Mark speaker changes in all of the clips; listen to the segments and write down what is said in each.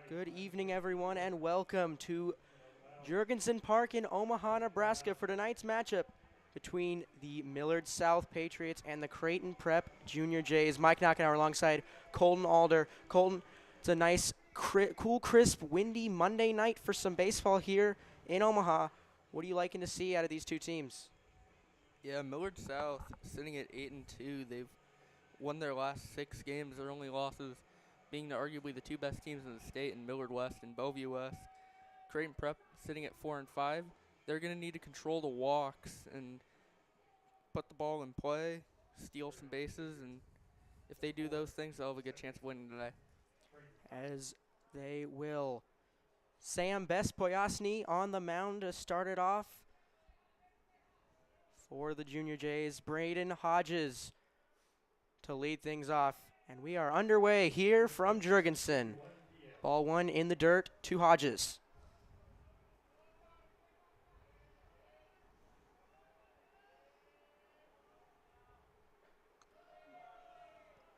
Speaker 1: Good evening, everyone, and welcome to Jurgensen Park in Omaha, Nebraska for tonight's matchup between the Millard South Patriots and the Creighton Prep Junior Jays. Mike Knockenauer alongside Colton Alder. Colton, it's a nice, cool, crisp, windy Monday night for some baseball here in Omaha. What are you liking to see out of these two teams?
Speaker 2: Yeah, Millard South sitting at 8-2. They've won their last 6 games. Their only losses being to arguably the two best teams in the state in Millard West and Bellevue West. Creighton Prep sitting at 4-5. They're going to need to control the walks and put the ball in play, steal some bases, and if they do those things, they'll have a good chance of winning today.
Speaker 1: As they will. Sam Bespoyasny on the mound to start it off for the Junior Jays. Braden Hodges to lead things off. And we are underway here from Jurgensen. Ball one in the dirt to Hodges.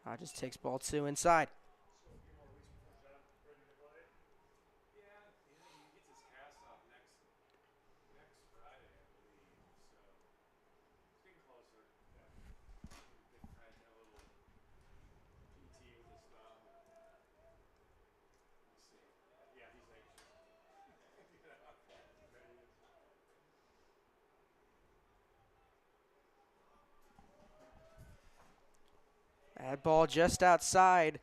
Speaker 1: Hodges takes ball two inside. That ball just outside.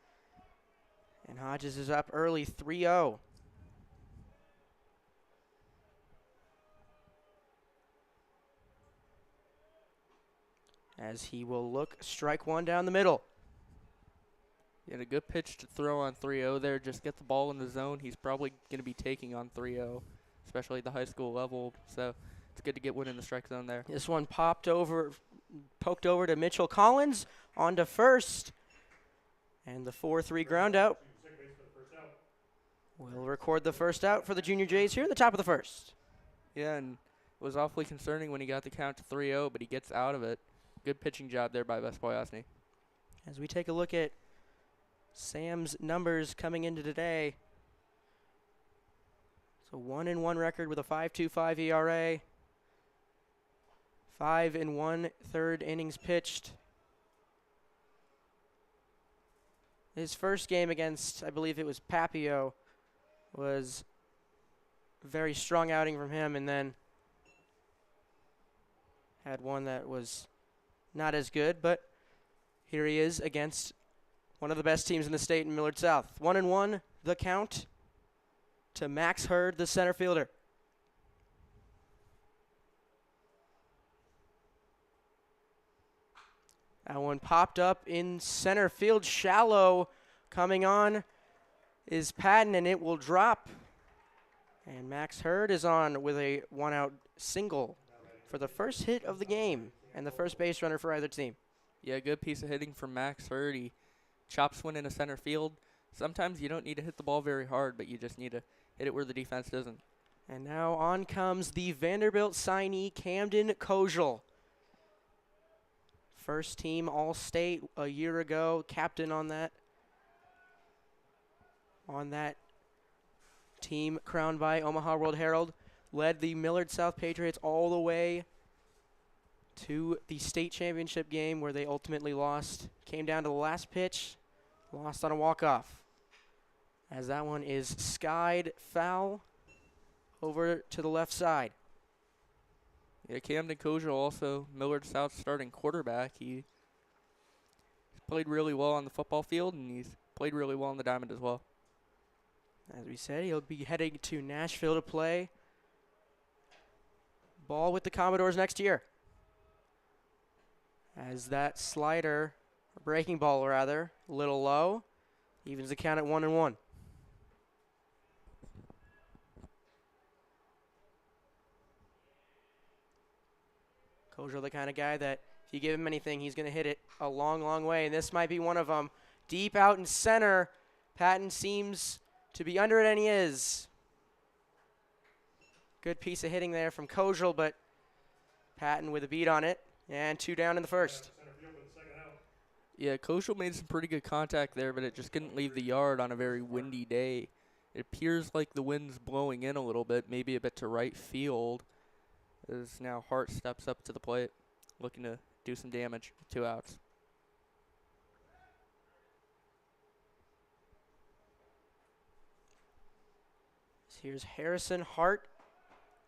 Speaker 1: And Hodges is up early, 3-0. As he will look, strike one down the middle.
Speaker 2: He had a good pitch to throw on 3-0 there. Just get the ball in the zone. He's probably going to be taking on 3-0, especially at the high school level. So it's good to get one in the strike zone there.
Speaker 1: This one poked over to Mitchell Collins, on to first. And the 4-3 ground out. We'll record the first out for the Junior Jays here in the top of the first.
Speaker 2: Yeah, and it was awfully concerning when he got the count to 3-0, but he gets out of it. Good pitching job there by Bespoyasny.
Speaker 1: As we take a look at Sam's numbers coming into today. It's a 1-1 record with a 5.25 ERA. 5 1/3 innings pitched. His first game against, I believe it was Papio, was a very strong outing from him, and then had one that was not as good, but here he is against one of the best teams in the state in Millard South. 1-1, the count to Max Hurd, the center fielder. That one popped up in center field, shallow. Coming on is Patton, and it will drop. And Max Hurd is on with a one-out single for the first hit of the game and the first base runner for either team.
Speaker 2: Yeah, good piece of hitting from Max Hurd. He chops one into center field. Sometimes you don't need to hit the ball very hard, but you just need to hit it where the defense doesn't.
Speaker 1: And now on comes the Vanderbilt signee, Camden Kojal. First team All-State a year ago, captain on that team crowned by Omaha World Herald, led the Millard South Patriots all the way to the state championship game where they ultimately lost. Came down to the last pitch, lost on a walk-off. As that one is skied foul over to the left side.
Speaker 2: Yeah, Camden Kojal also Millard South starting quarterback. He's played really well on the football field, and he's played really well on the diamond as well.
Speaker 1: As we said, he'll be heading to Nashville to play ball with the Commodores next year. As that slider, or breaking ball rather, a little low, evens the count at 1-1. Kojal, the kind of guy that if you give him anything, he's going to hit it a long, long way. And this might be one of them. Deep out in center. Patton seems to be under it, and he is. Good piece of hitting there from Kojal, but Patton with a beat on it. And 2 down in the first.
Speaker 2: Yeah, Kojal made some pretty good contact there, but it just couldn't leave the yard on a very windy day. It appears like the wind's blowing in a little bit, maybe a bit to right field, as now Hart steps up to the plate, looking to do some damage with 2 outs.
Speaker 1: Here's Harrison Hart,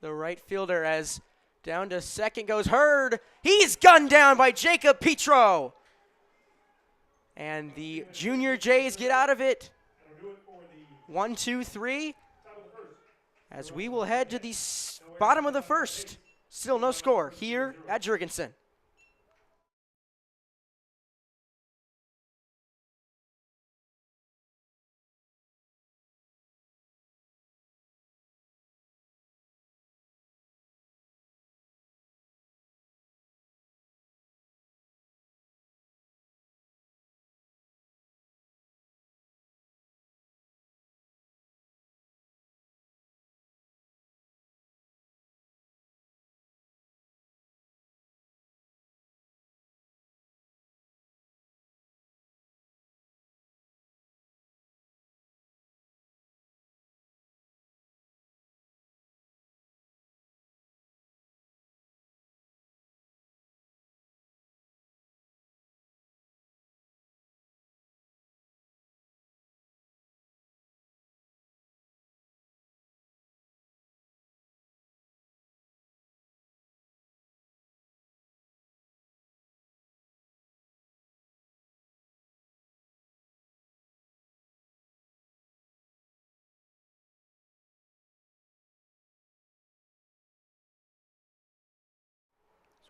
Speaker 1: the right fielder, as down to second goes Hurd. He's gunned down by Jacob Petro. And the Junior Jays get out of it. 1, 2, 3. As we will head to the bottom of the first. Still no score here at Jurgensen.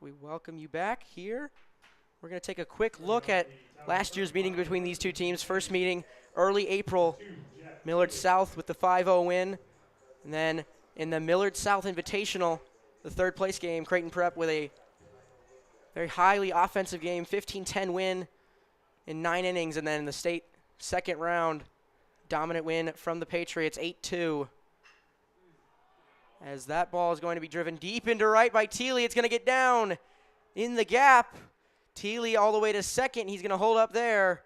Speaker 1: We welcome you back here. We're going to take a quick look at last year's meeting between these two teams. First meeting early April, Millard South with the 5-0 win. And then in the Millard South Invitational, the third place game, Creighton Prep with a very highly offensive game, 15-10 win in 9 innings. And then in the state second round, dominant win from the Patriots, 8-2. As that ball is going to be driven deep into right by Thiele. It's going to get down in the gap. Thiele all the way to second. He's going to hold up there.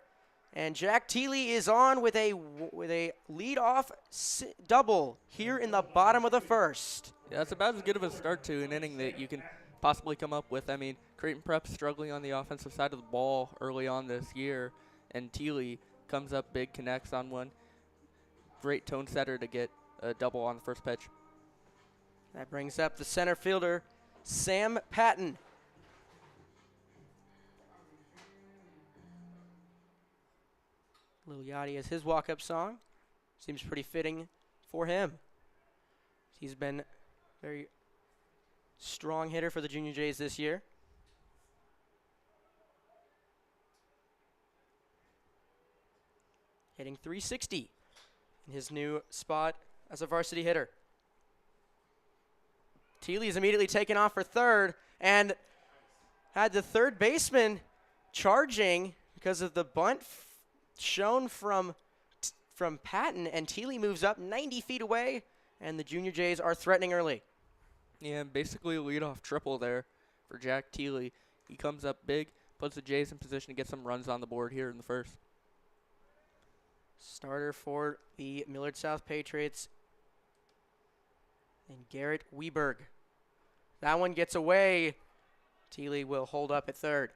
Speaker 1: And Jack Thiele is on with a lead-off double here in the bottom of the first.
Speaker 2: Yeah, that's about as good of a start to an inning that you can possibly come up with. I mean, Creighton Prep struggling on the offensive side of the ball early on this year, and Thiele comes up big, connects on one. Great tone setter to get a double on the first pitch.
Speaker 1: That brings up the center fielder, Sam Patton. Lil Yachty as his walk-up song. Seems pretty fitting for him. He's been a very strong hitter for the Junior Jays this year. Hitting .360 in his new spot as a varsity hitter. Thiele is immediately taken off for third and had the third baseman charging because of the bunt shown from Patton, and Thiele moves up 90 feet away, and the Junior Jays are threatening early.
Speaker 2: Yeah, basically a leadoff triple there for Jack Thiele. He comes up big, puts the Jays in position to get some runs on the board here in the first.
Speaker 1: Starter for the Millard South Patriots, and Garrett Weberg. That one gets away. Thiele will hold up at third.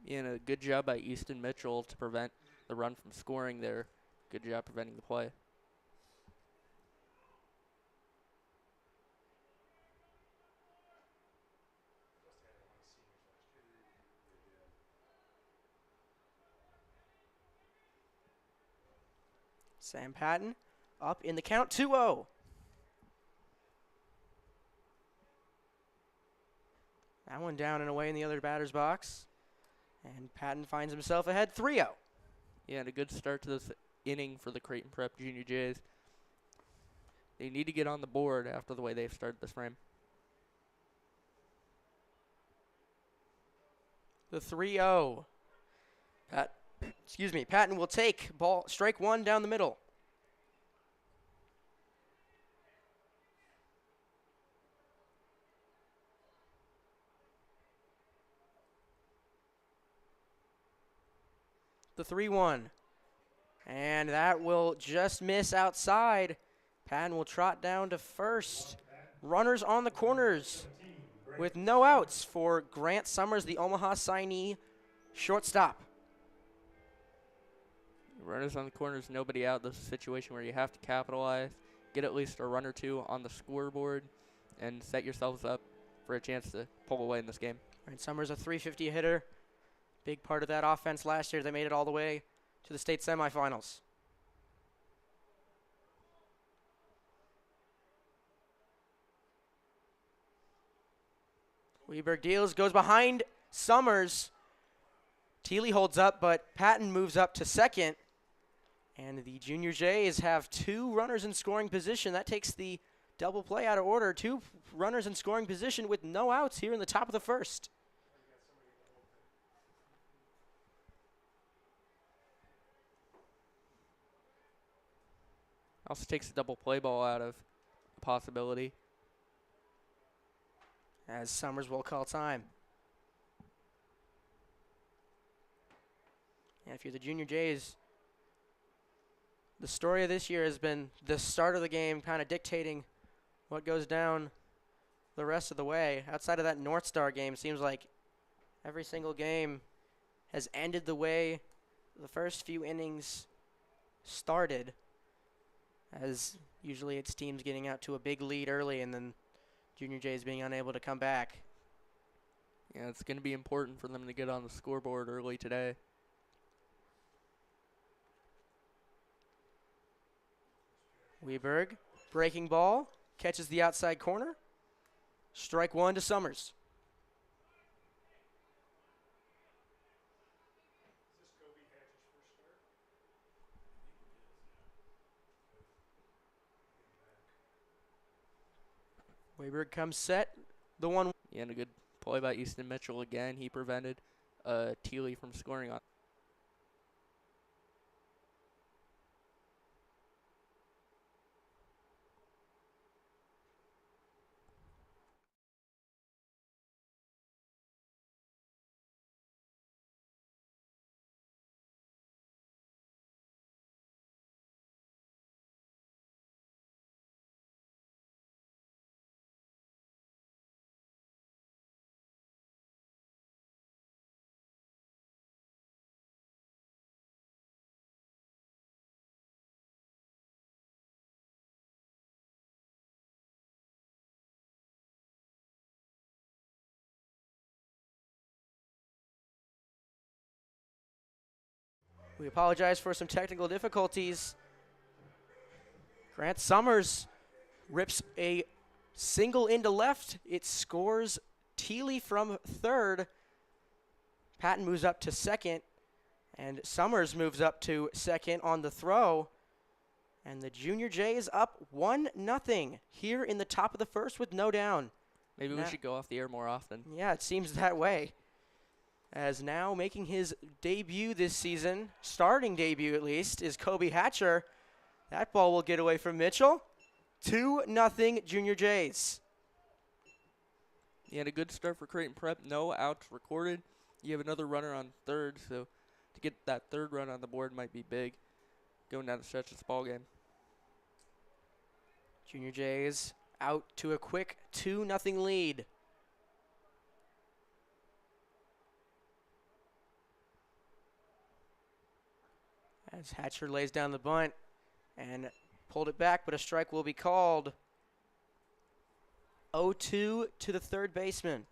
Speaker 2: And a good job by Easton Mitchell to prevent the run from scoring there. Good job preventing the play.
Speaker 1: Sam Patton up in the count, 2-0. That one down and away in the other batter's box. And Patton finds himself ahead 3-0.
Speaker 2: Yeah, and a good start to this inning for the Creighton Prep Junior Jays. They need to get on the board after the way they've started this frame.
Speaker 1: The 3-0. Patton will take strike one down the middle. The 3-1. And that will just miss outside. Patton will trot down to first. Runners on the corners with no outs for Grant Summers, the Omaha signee shortstop.
Speaker 2: Runners on the corners, nobody out. This is a situation where you have to capitalize, get at least a run or two on the scoreboard, and set yourselves up for a chance to pull away in this game.
Speaker 1: Grant Summers, a .350 hitter. Big part of that offense last year. They made it all the way to the state semifinals. Weberg deals, goes behind Summers. Thiele holds up, but Patton moves up to second. And the Junior Jays have 2 runners in scoring position. That takes the double play out of order. 2 runners in scoring position with no outs here in the top of the first.
Speaker 2: Also takes the double play ball out of the possibility.
Speaker 1: As Summers will call time. And if you're the Junior Jays, the story of this year has been the start of the game kind of dictating what goes down the rest of the way. Outside of that North Star game, seems like every single game has ended the way the first few innings started, as usually it's teams getting out to a big lead early and then Junior Jays being unable to come back.
Speaker 2: Yeah, it's going to be important for them to get on the scoreboard early today.
Speaker 1: Weberg, breaking ball, catches the outside corner. Strike 1 to Summers. Weberg comes set. The 1.
Speaker 2: Yeah, and a good play by Easton Mitchell again. He prevented Thiele from scoring on.
Speaker 1: We apologize for some technical difficulties. Grant Summers rips a single into left. It scores Thiele from third. Patton moves up to second, and Summers moves up to second on the throw. And the Junior Jays up 1-0 here in the top of the first with no down.
Speaker 2: Maybe we should go off the air more often.
Speaker 1: Yeah, it seems that way. As now making his debut this season, starting debut at least, is Kobe Hatcher. That ball will get away from Mitchell. 2-0 Junior Jays.
Speaker 2: He had a good start for Creighton Prep. No outs recorded. You have another runner on third, so to get that third run on the board might be big going down the stretch of this ball game.
Speaker 1: Junior Jays out to a quick 2-0 lead. As Hatcher lays down the bunt and pulled it back, but a strike will be called. 0-2 to the third baseman.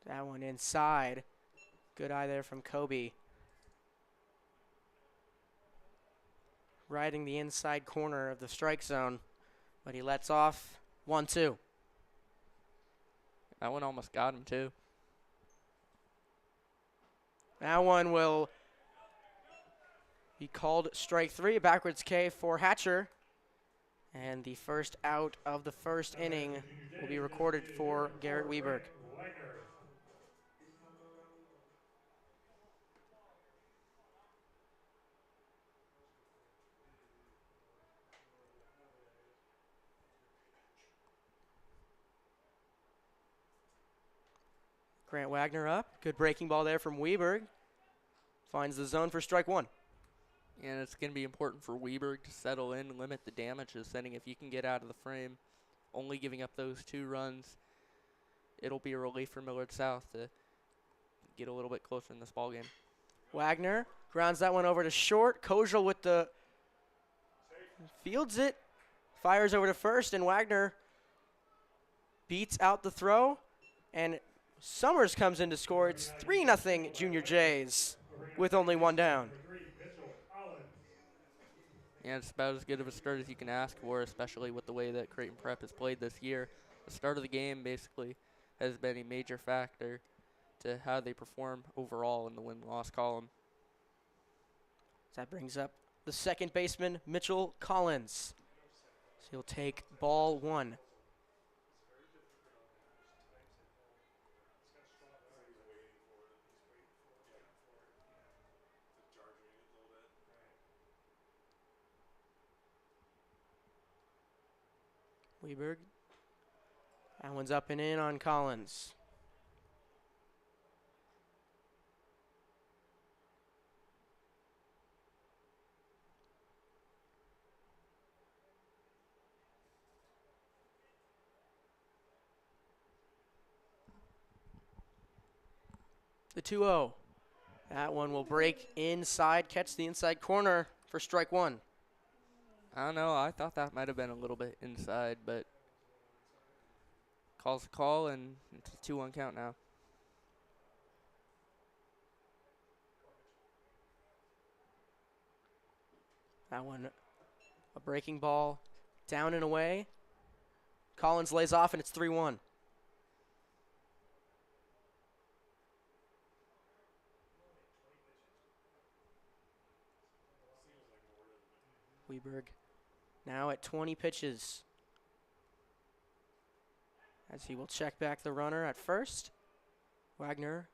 Speaker 1: That one inside. Good eye there from Kobe. Riding the inside corner of the strike zone, but he lets off 1-2.
Speaker 2: That one almost got him, too.
Speaker 1: That one will be called strike 3, a backwards K for Hatcher. And the first out of the first inning will be recorded for Garrett Weberg. Grant Wagner up. Good breaking ball there from Weberg. Finds the zone for strike one.
Speaker 2: And it's going to be important for Weberg to settle in, limit the damage to setting. If you can get out of the frame, only giving up those 2 runs, it'll be a relief for Millard South to get a little bit closer in this ballgame.
Speaker 1: Wagner grounds that one over to short. Kojal with the fields it, fires over to first, and Wagner beats out the throw, and Summers comes in to score. It's 3-0 Junior Jays with only 1 down.
Speaker 2: And it's about as good of a start as you can ask for, especially with the way that Creighton Prep has played this year. The start of the game basically has been a major factor to how they perform overall in the win-loss column.
Speaker 1: That brings up the second baseman, Mitchell Collins. So he'll take ball 1. Weberg. That one's up and in on Collins. The 2-0. That one will break inside, catch the inside corner for strike 1.
Speaker 2: I don't know. I thought that might have been a little bit inside, but calls a call, and it's a 2-1 count now.
Speaker 1: That one, a breaking ball, down and away. Collins lays off, and it's 3-1. Weberg now at 20 pitches, as he will check back the runner at first. Wagner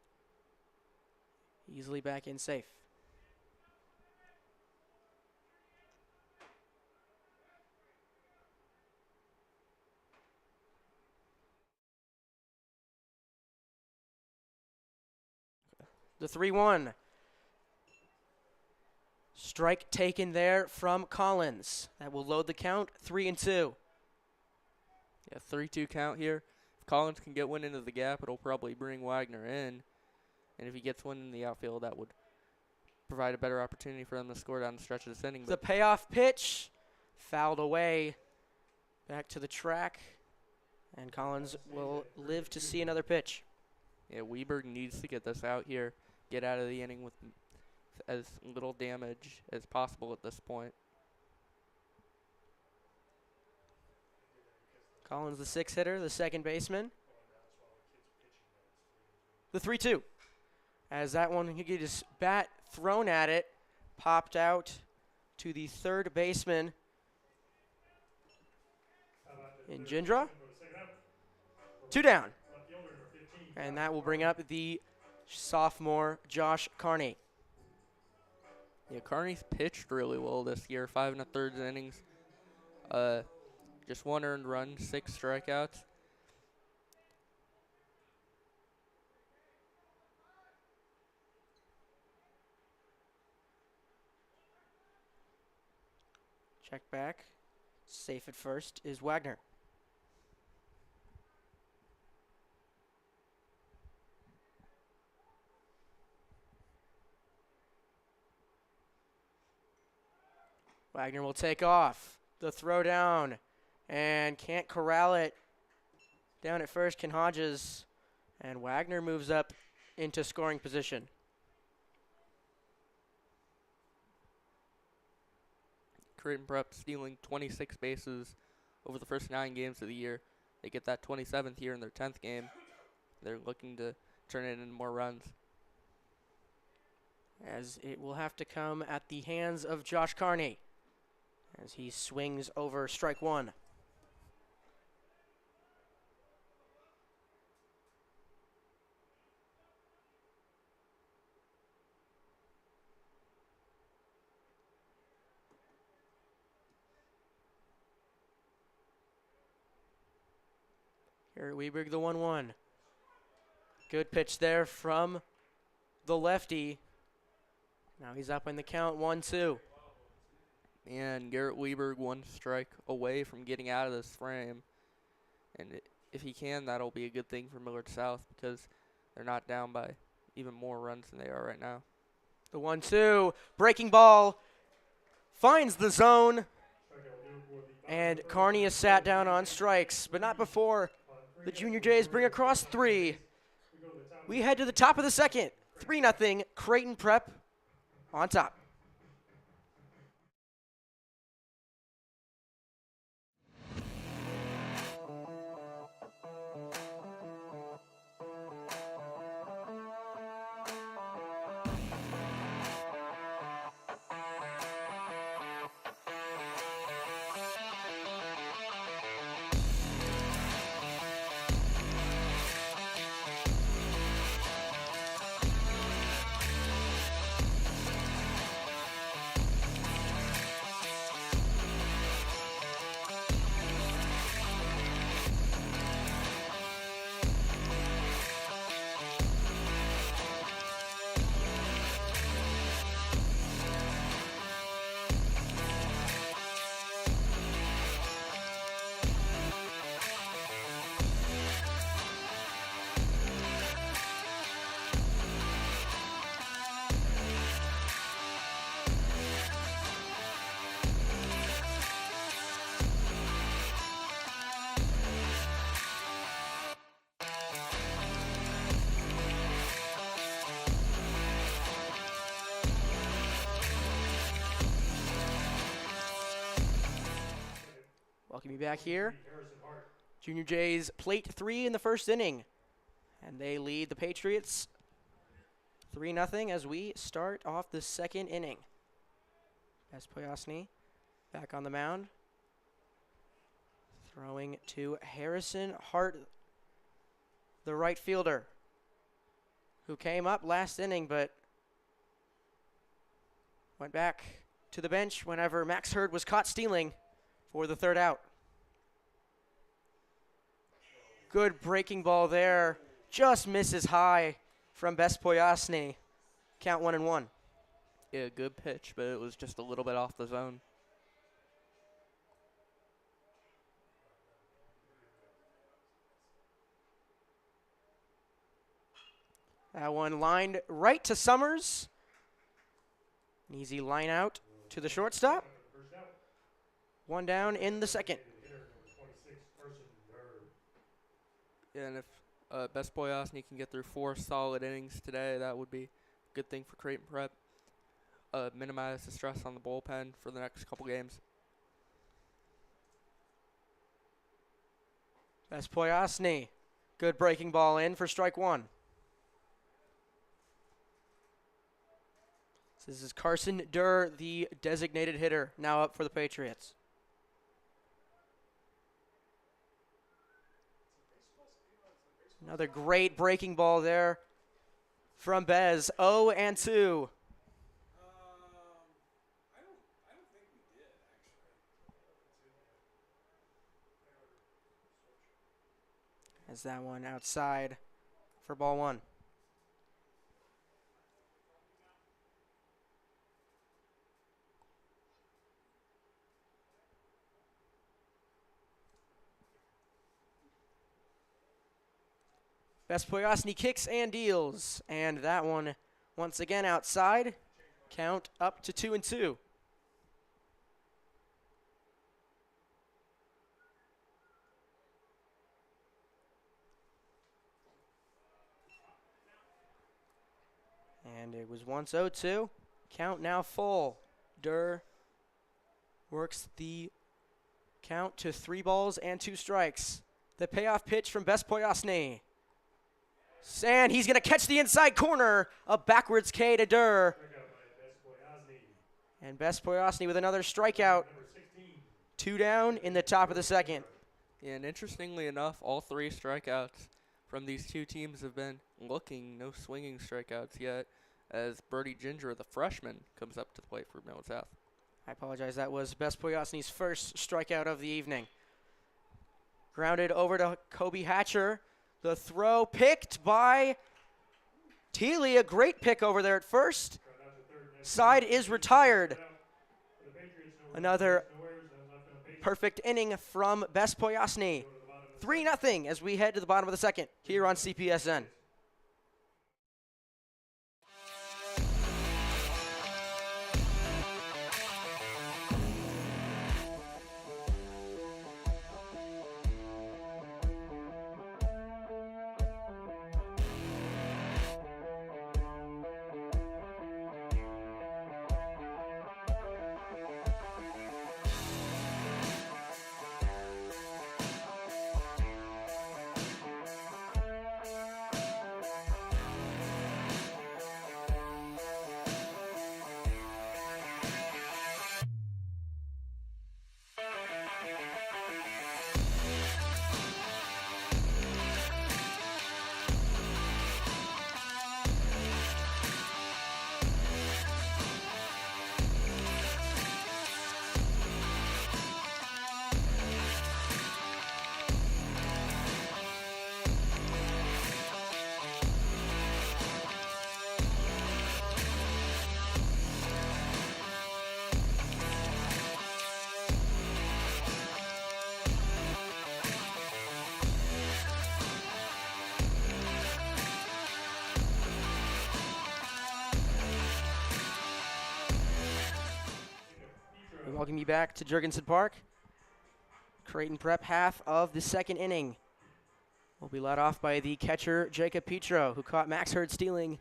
Speaker 1: easily back in safe. The 3-1. Strike taken there from Collins. That will load the count, 3-2.
Speaker 2: Yeah, 3-2 count here. If Collins can get one into the gap, it'll probably bring Wagner in. And if he gets one in the outfield, that would provide a better opportunity for them to score down the stretch of this inning.
Speaker 1: The payoff pitch, fouled away, back to the track, and Collins will live to see another pitch.
Speaker 2: Yeah, Weberg needs to get this out here, get out of the inning with as little damage as possible at this point.
Speaker 1: Collins, the 6 hitter, the second baseman. The 3-2. As that one, he get his bat thrown at it, popped out to the third baseman in Jindra. 2 down. And that will bring up the sophomore Josh Carney.
Speaker 2: Yeah, Carney's pitched really well this year, 5 1/3 innings. Just 1 earned run, 6 strikeouts.
Speaker 1: Check back. Safe at first is Wagner. Wagner will take off. The throw down. And can't corral it. Down at first, Ken Hodges. And Wagner moves up into scoring position.
Speaker 2: Creighton Prep stealing 26 bases over the first 9 games of the year. They get that 27th here in their 10th game. They're looking to turn it into more runs.
Speaker 1: As it will have to come at the hands of Josh Carney as he swings over strike 1. Here at Weberg, the 1-1. Good pitch there from the lefty. Now he's up in the count, 1-2.
Speaker 2: And Garrett Lieberg 1 strike away from getting out of this frame. And if he can, that'll be a good thing for Millard South because they're not down by even more runs than they are right now.
Speaker 1: The 1-2, breaking ball, finds the zone. And Kearney is sat down on strikes, but not before the Junior Jays bring across 3. We head to the top of the second, 3-0, Creighton Prep on top. Welcome you back here. Junior Jays plate 3 in the first inning. And they lead the Patriots 3-0 as we start off the second inning. Poyasny back on the mound. Throwing to Harrison Hart, the right fielder, who came up last inning but went back to the bench whenever Max Hurd was caught stealing for the third out. Good breaking ball there. Just misses high from Poyasny. Count 1-1.
Speaker 2: Yeah, good pitch, but it was just a little bit off the zone.
Speaker 1: That one lined right to Summers. An easy line out to the shortstop. One down in the second.
Speaker 2: Yeah, and if Poyasny can get through 4 solid innings today, that would be a good thing for Creighton Prep. Minimize the stress on the bullpen for the next couple games.
Speaker 1: Poyasny. Good breaking ball in for strike 1. This is Carson Durr, the designated hitter, now up for the Patriots. Another great breaking ball there from Bez. 0-2.
Speaker 3: I don't think we did, actually.
Speaker 1: As that one outside for ball 1. Poyasny kicks and deals, and that one once again outside. Count up to 2-2. And it was once 0-2. Count now full. Durr works the count to 3 balls and 2 strikes. The payoff pitch from Poyasny. And he's going to catch the inside corner. A backwards K to Durr. And Poyasny with another strikeout. 2 down in the top of the second.
Speaker 2: Yeah, and interestingly enough, all 3 strikeouts from these two teams have been looking no swinging strikeouts yet, as Birdie Ginger, the freshman, comes up to the plate for Millard South.
Speaker 1: I apologize. That was Poyasny's first strikeout of the evening. Grounded over to Kobe Hatcher. The throw picked by Teely. A great pick over there at first. Side is retired. Another perfect inning from Best Poyasny. 3-0 as we head to the bottom of the second here on CPSN. Welcome you back to Jurgensen Park. Creighton Prep half of the second inning will be led off by the catcher Jacob Petro, who caught Max Hurd stealing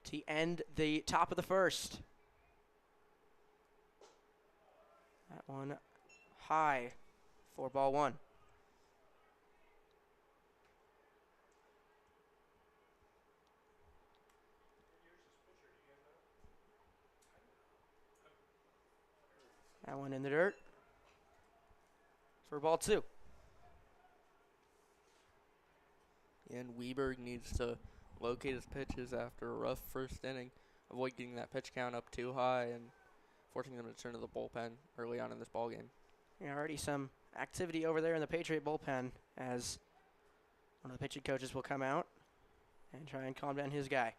Speaker 1: to end the top of the first. That one high for ball one. That one in the dirt for ball two.
Speaker 2: And Weberg needs to locate his pitches after a rough first inning, avoid getting that pitch count up too high and forcing them to turn to the bullpen early on in this ballgame.
Speaker 1: Yeah, already some activity over there in the Patriot bullpen as one of the pitching coaches will come out and try and calm down his guy.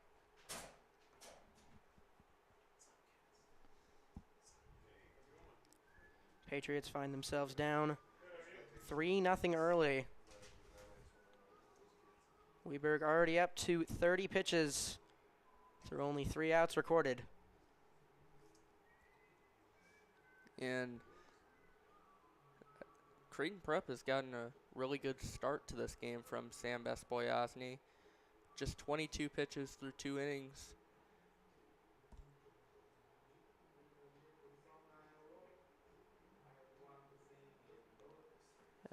Speaker 1: Patriots find themselves down 3-0 early. Weberg already up to 30 pitches through only 3 outs recorded.
Speaker 2: And Creighton Prep has gotten a really good start to this game from Sam Bespoyasny. Just 22 pitches through 2 innings.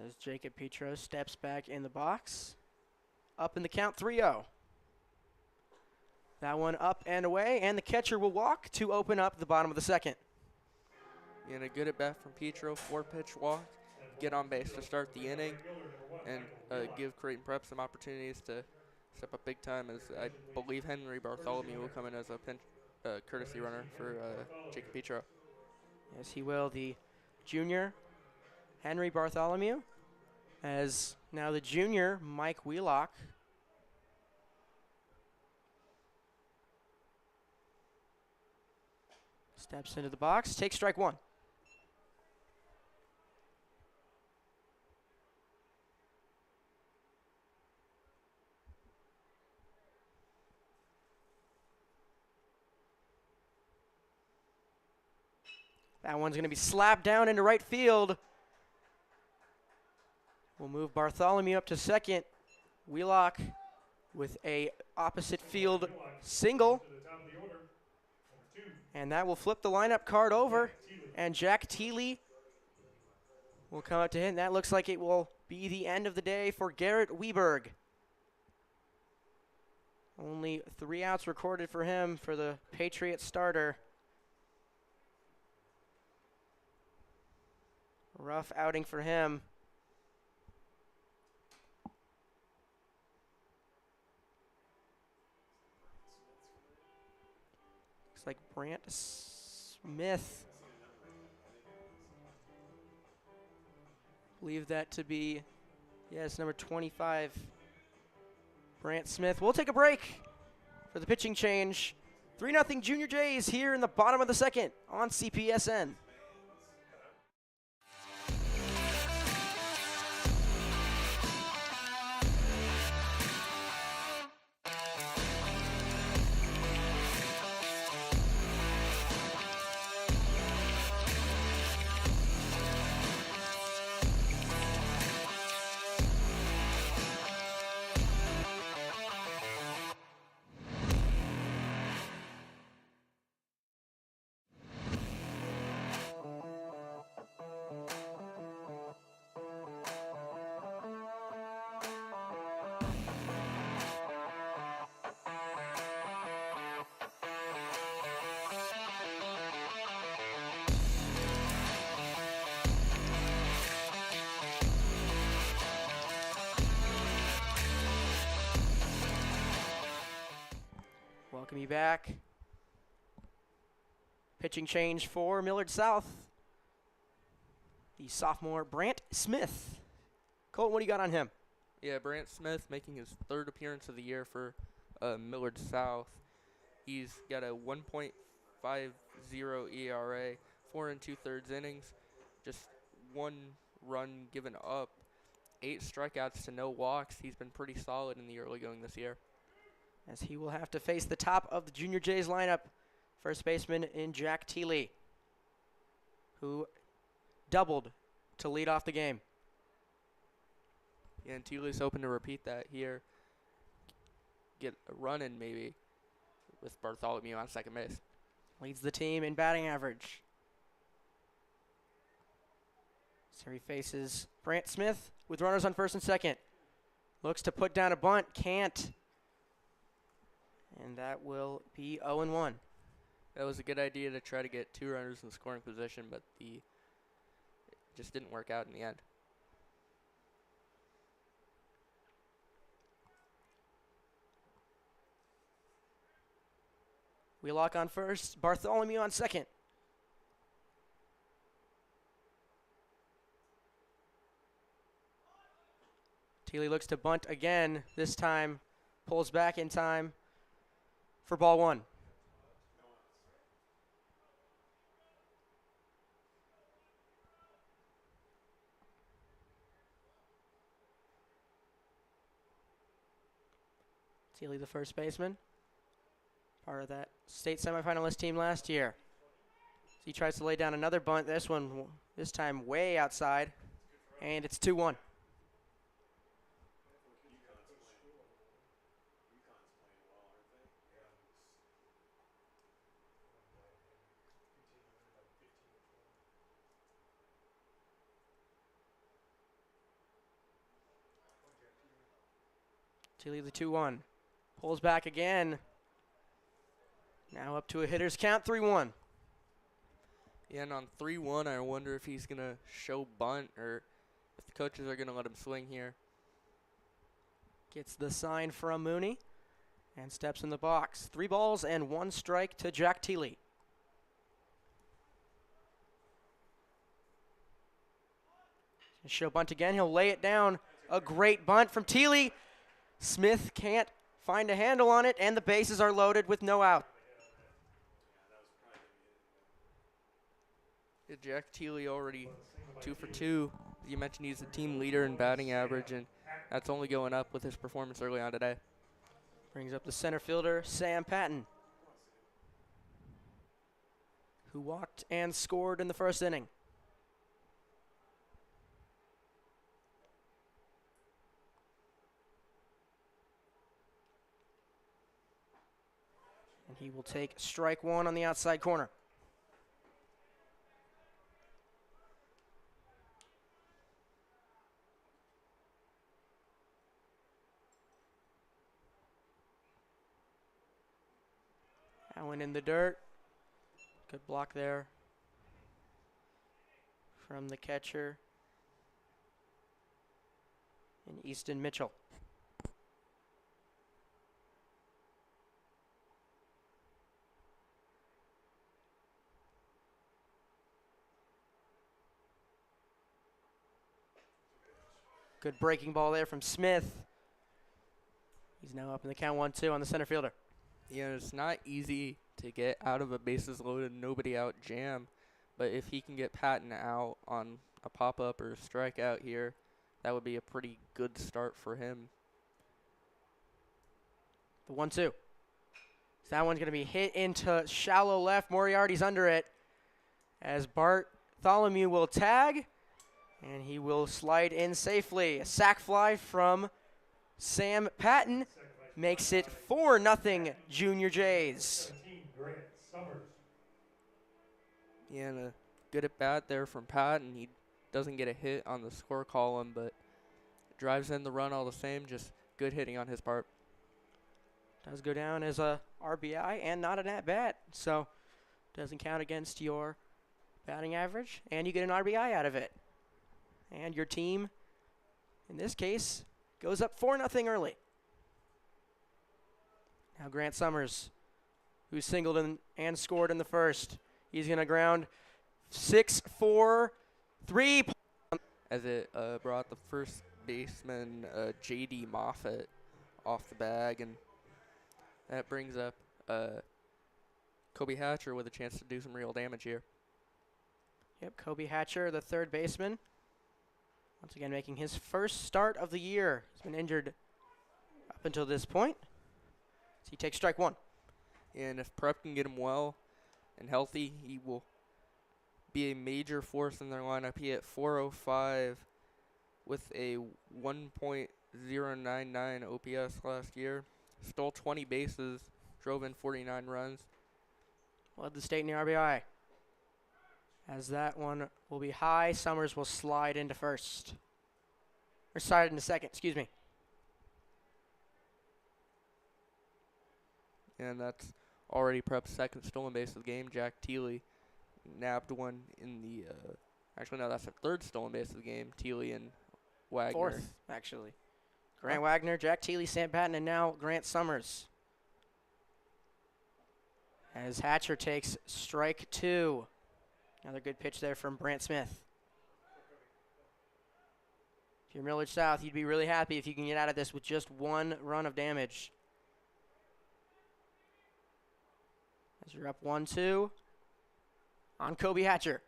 Speaker 1: As Jacob Petro steps back in the box. Up in the count, 3-0. That one up and away, and the catcher will walk to open up the bottom of the second.
Speaker 2: And a good at-bat from Petro, 4-pitch walk, get on base to start the inning, and give Creighton Prep some opportunities to step up big time, as I believe Henry Bartholomew will come in as a pinch courtesy runner for Jacob Petro.
Speaker 1: Yes, he will. The junior, Henry Bartholomew, as now the junior, Mike Wheelock. Steps into the box, takes strike one. That one's going to be slapped down into right field. We'll move Bartholomew up to second. Wheelock with a opposite field single. And that will flip the lineup card over. And Jack Teely will come up to hit. And that looks like it will be the end of the day for Garrett Weberg. Only 3 outs recorded for him for the Patriot starter. Rough outing for him. Looks like Brant Smith. Believe that to be Yes, number 25, Brant Smith. We'll take a break for the pitching change. 3-0 Junior Jays here in the bottom of the second on CPSN. Welcome you back. Pitching change for Millard South. The sophomore Brant Smith. Colton, what do you got on him?
Speaker 2: Yeah, Brant Smith making his third appearance of the year for Millard South. He's got a 1.50 ERA, 4 2/3 innings, just 1 run given up, 8 strikeouts to no walks. He's been pretty solid in the early going this year.
Speaker 1: As he will have to face the top of the Junior Jays lineup, first baseman in Jack Teeley, who doubled to lead off the game.
Speaker 2: Yeah, and Teeley's hoping to repeat that here. Get a run in maybe with Bartholomew on second base.
Speaker 1: Leads the team in batting average. So he faces Brant Smith with runners on first and second. Looks to put down a bunt, can't. And that will be 0-1.
Speaker 2: That was a good idea to try to get 2 runners in scoring position, but it just didn't work out in the end.
Speaker 1: Wheelock on first, Bartholomew on second. Teeley looks to bunt again. This time pulls back in time for ball 1. Teeley, the first baseman, part of that state semifinalist team last year. So he tries to lay down another bunt. This time way outside, and it's 2-1. Teeley the 2-1. Pulls back again. Now up to a hitter's count, 3-1.
Speaker 2: Yeah, and on 3-1, I wonder if he's going to show bunt or if the coaches are going to let him swing here.
Speaker 1: Gets the sign from Mooney and steps in the box. 3 balls and 1 strike to Jack Teeley. Show bunt again. He'll lay it down. A great bunt from Teeley. Smith can't find a handle on it, and the bases are loaded with no out.
Speaker 2: Yeah, Jack Teeley already 2 for 2. You mentioned he's the team leader in batting average, and that's only going up with his performance early on today.
Speaker 1: Brings up the center fielder, Sam Patton, who walked and scored in the first inning. And he will take strike 1 on the outside corner. Allen in the dirt. Good block there from the catcher and Easton Mitchell. Good breaking ball there from Smith. He's now up in the count 1-2 on the center fielder.
Speaker 2: Yeah, it's not easy to get out of a bases loaded, nobody out jam. But if he can get Patton out on a pop-up or a strikeout here, that would be a pretty good start for him.
Speaker 1: The 1-2. That one's going to be hit into shallow left. Moriarty's under it as Bartholomew will tag, and he will slide in safely. A sac fly from Sam Patton makes it 4-0 Junior Jays.
Speaker 2: Yeah, and a good at bat there from Patton. He doesn't get a hit on the score column, but drives in the run all the same. Just good hitting on his part.
Speaker 1: Does go down as a RBI and not an at-bat, so doesn't count against your batting average, and you get an RBI out of it. And your team, in this case, goes up 4-0 early. Now Grant Summers, who singled in and scored in the first. He's going to ground 6-4-3.
Speaker 2: As it brought the first baseman, J.D. Moffitt, off the bag, and that brings up Kobe Hatcher with a chance to do some real damage here.
Speaker 1: Yep, Kobe Hatcher, the third baseman. Once again, making his first start of the year. He's been injured up until this point. So he takes strike one.
Speaker 2: And if Prep can get him well and healthy, he will be a major force in their lineup. He hit .405 with a 1.099 OPS last year. Stole 20 bases, drove in 49 runs.
Speaker 1: Led the state in the RBI. As that one will be high, Summers will slide into first. Or slide into second, excuse me.
Speaker 2: And that's already Prep's second stolen base of the game. Jack Teely nabbed one in the, actually no, that's the third stolen base of the game. Teely and Wagner.
Speaker 1: Fourth, actually. Grant Wagner, Jack Teely, Sam Patton, and now Grant Summers. As Hatcher takes strike two. Another good pitch there from Brant Smith. If you're Millard South, you'd be really happy if you can get out of this with just one run of damage. As you're up 1-2 on Kobe Hatcher.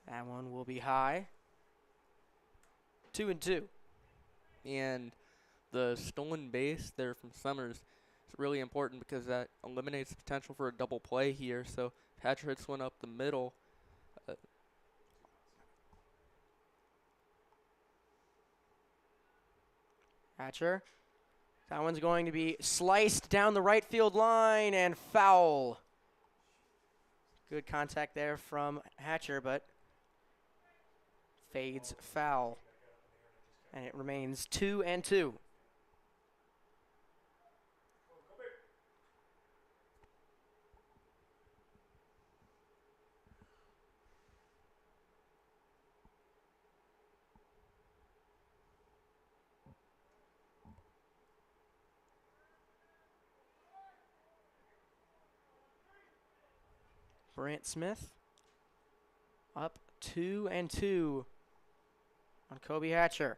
Speaker 1: That one will be high. 2-2.
Speaker 2: And the stolen base there from Summers is really important because that eliminates the potential for a double play here. So if Hatcher hits one up the middle,
Speaker 1: Hatcher. That one's going to be sliced down the right field line and foul. Good contact there from Hatcher, but fades foul. And it remains 2-2. Brant Smith up 2-2 on Kobe Hatcher.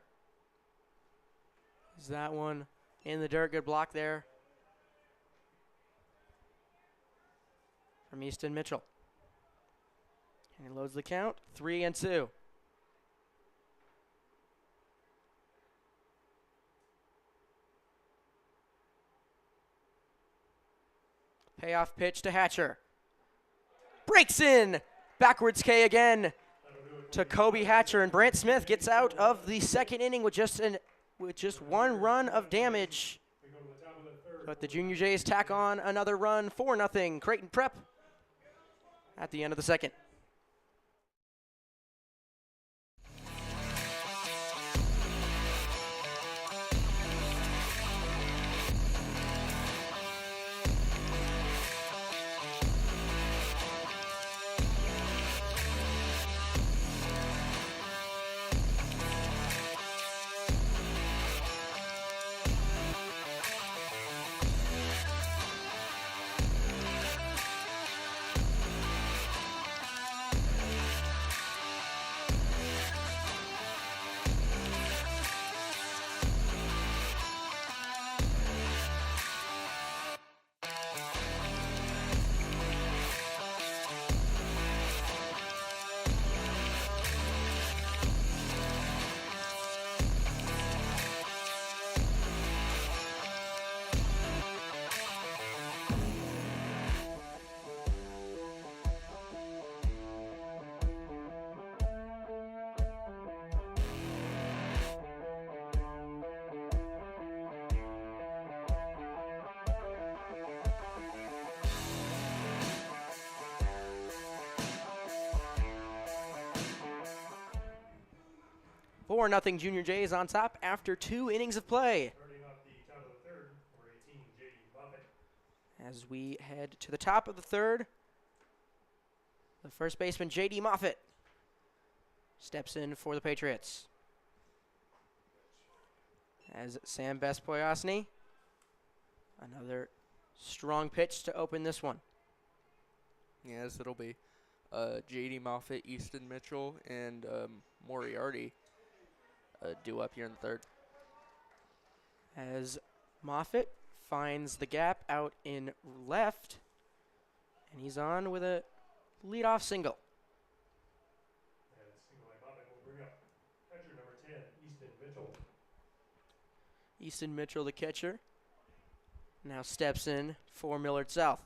Speaker 1: Is that one in the dirt? Good block there from Easton Mitchell. And he loads the count, 3-2. Payoff pitch to Hatcher. Breaks in. Backwards K again to Kobe Hatcher, and Brant Smith gets out of the second inning with just one run of damage. But the Junior Jays tack on another run, 4-0 Creighton Prep at the end of the second. 4-0 Junior Jays on top after 2 innings of play.
Speaker 3: Starting off the top of the third, number 18, J.D. Buffett.
Speaker 1: As we head to the top of the third, the first baseman, J.D. Moffitt, steps in for the Patriots. As Sam Bespoyosny, another strong pitch to open this one.
Speaker 2: Yes, it'll be J.D. Moffitt, Easton Mitchell, and Moriarty due up here in the third.
Speaker 1: As Moffitt finds the gap out in left, and he's on with a leadoff single.
Speaker 3: And single by Buffett will bring up catcher number 10, Easton Mitchell.
Speaker 1: Easton Mitchell, the catcher, now steps in for Millard South.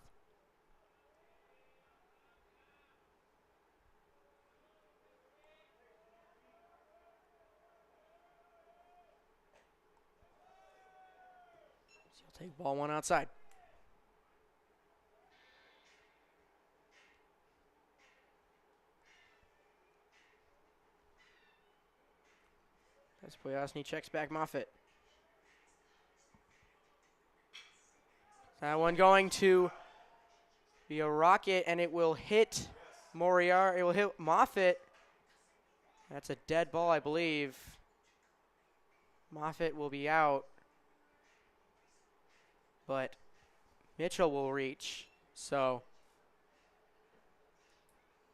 Speaker 1: So he'll take ball 1 outside. As Boyosny checks back Moffitt. That one going to be a rocket, and it will hit Moriarty. It will hit Moffitt. That's a dead ball, I believe. Moffitt will be out, but Mitchell will reach. So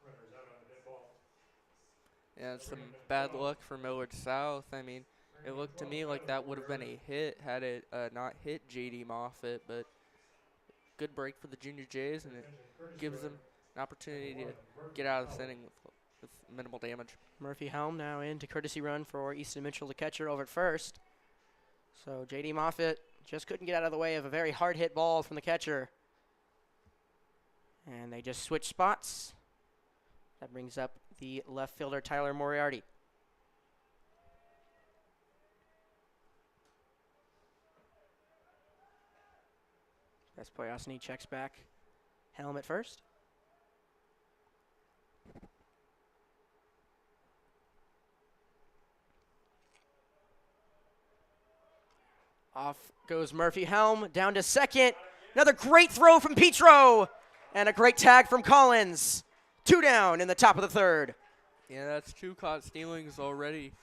Speaker 3: Runners out on the dead ball.
Speaker 2: Yeah, it's some bad luck for Millard South. I mean, it looked to me like that would have been a hit had it not hit J.D. Moffitt, but good break for the Junior Jays, and it gives them an opportunity to get out of this inning with minimal damage.
Speaker 1: Murphy Helm now into courtesy run for Easton Mitchell, the catcher, over at first. So J.D. Moffitt just couldn't get out of the way of a very hard hit ball from the catcher. And they just switch spots. That brings up the left fielder, Tyler Moriarty. Bespoyosny checks back. Helm at first. Off goes Murphy Helm, down to second. Another great throw from Petro, and a great tag from Collins. 2 down in the top of the third.
Speaker 2: Yeah, that's 2 caught stealings already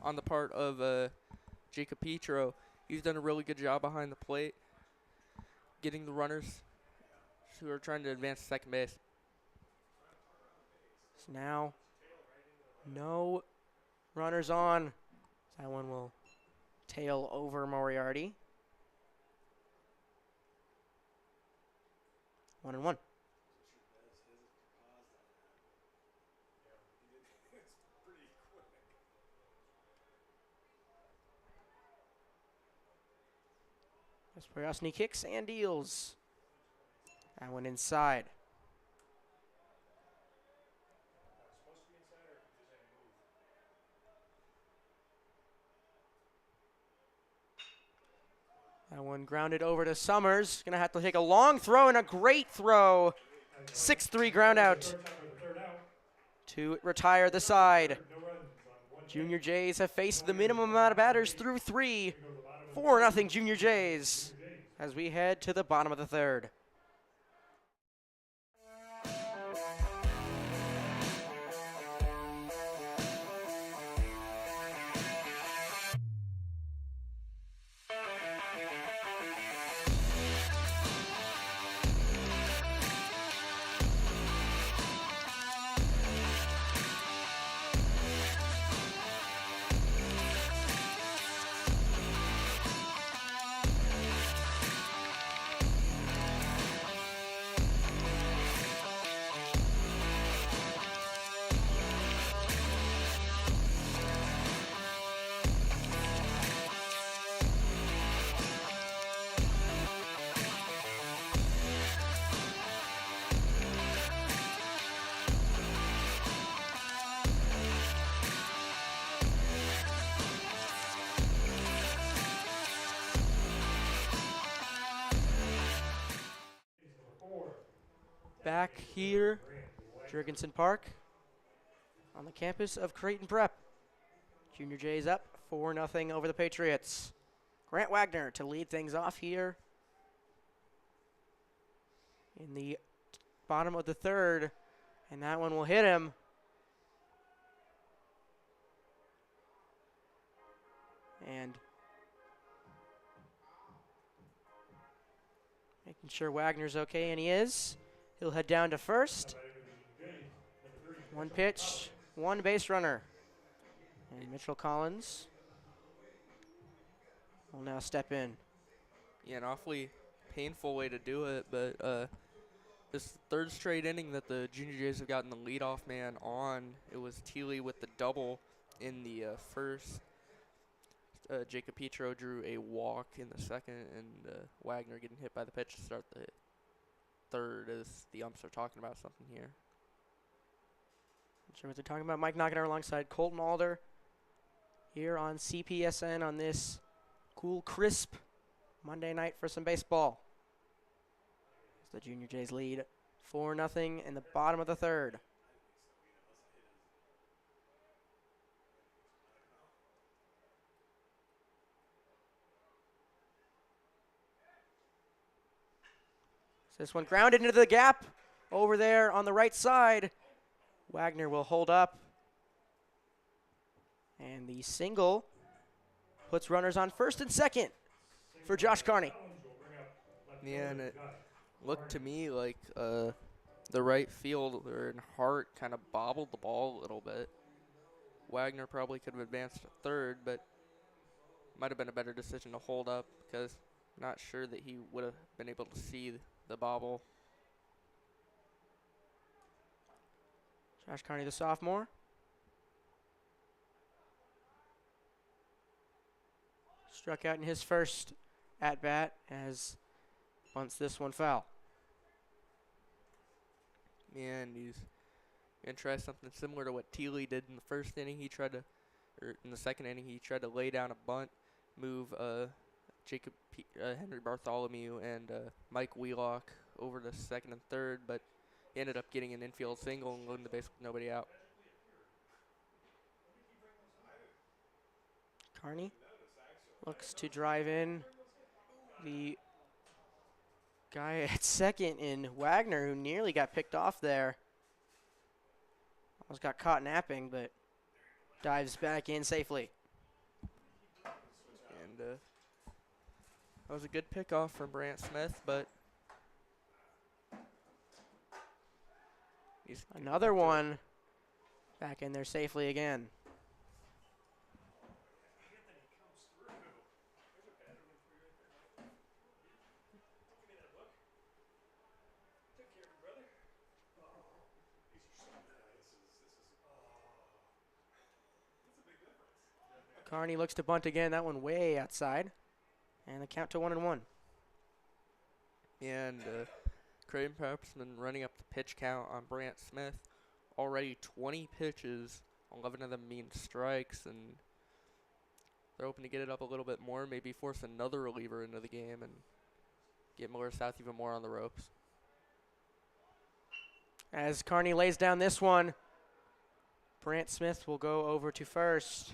Speaker 2: on the part of Jacob Petro. He's done a really good job behind the plate, getting the runners who are trying to advance to second base.
Speaker 1: So now, no runners on. That one will tail over Moriarty. 1-1. Bespoyosny kicks and deals. That one inside. That one grounded over to Summers. Gonna have to take a long throw and a great throw. 6-3 ground out to retire the side. Junior Jays have faced the minimum amount of batters through 3. 4-0 Junior Jays as we head to the bottom of the third. Back here, Jurgensen Park, on the campus of Creighton Prep. Junior Jays up 4-0 over the Patriots. Grant Wagner to lead things off here in the bottom of the third, and that one will hit him. And making sure Wagner's okay, and he is. He'll head down to first. One pitch, one base runner. And Mitchell Collins will now step in.
Speaker 2: Yeah, an awfully painful way to do it, but this third straight inning that the Junior Jays have gotten the leadoff man on. It was Thiele with the double in the first. Jacob Petro drew a walk in the second, and Wagner getting hit by the pitch to start the third as the umps are talking about something here.
Speaker 1: Not sure what they're talking about. Mike Naganor alongside Colton Alder here on CPSN on this cool, crisp Monday night for some baseball. As the Junior Jays lead 4-0 in the bottom of the third. This one grounded into the gap over there on the right side. Wagner will hold up. And the single puts runners on first and second for Josh Carney.
Speaker 2: Yeah, and it looked to me like the right fielder and Hart kind of bobbled the ball a little bit. Wagner probably could have advanced to third, but might have been a better decision to hold up because I'm not sure that he would have been able to see the bobble.
Speaker 1: Josh Carney, the sophomore. Struck out in his first at-bat as bunts this one foul.
Speaker 2: Yeah, and he's going to try something similar to what Thiele did in the first inning. In the second inning, he tried to lay down a bunt, move Henry Bartholomew and Mike Wheelock over to second and third, but he ended up getting an infield single and loading the base with nobody out.
Speaker 1: Carney looks to drive in the guy at second in Wagner, who nearly got picked off there. Almost got caught napping, but dives back in safely.
Speaker 2: And that was a good pickoff from Brant Smith, but he's
Speaker 1: another one back in there safely again. Carney looks to bunt again. That one way outside. And the count to 1-1.
Speaker 2: And Creighton Prep's been running up the pitch count on Brant Smith. Already 20 pitches, 11 of them being strikes, and they're hoping to get it up a little bit more, maybe force another reliever into the game and get Millard South even more on the ropes.
Speaker 1: As Carney lays down this one, Brant Smith will go over to first.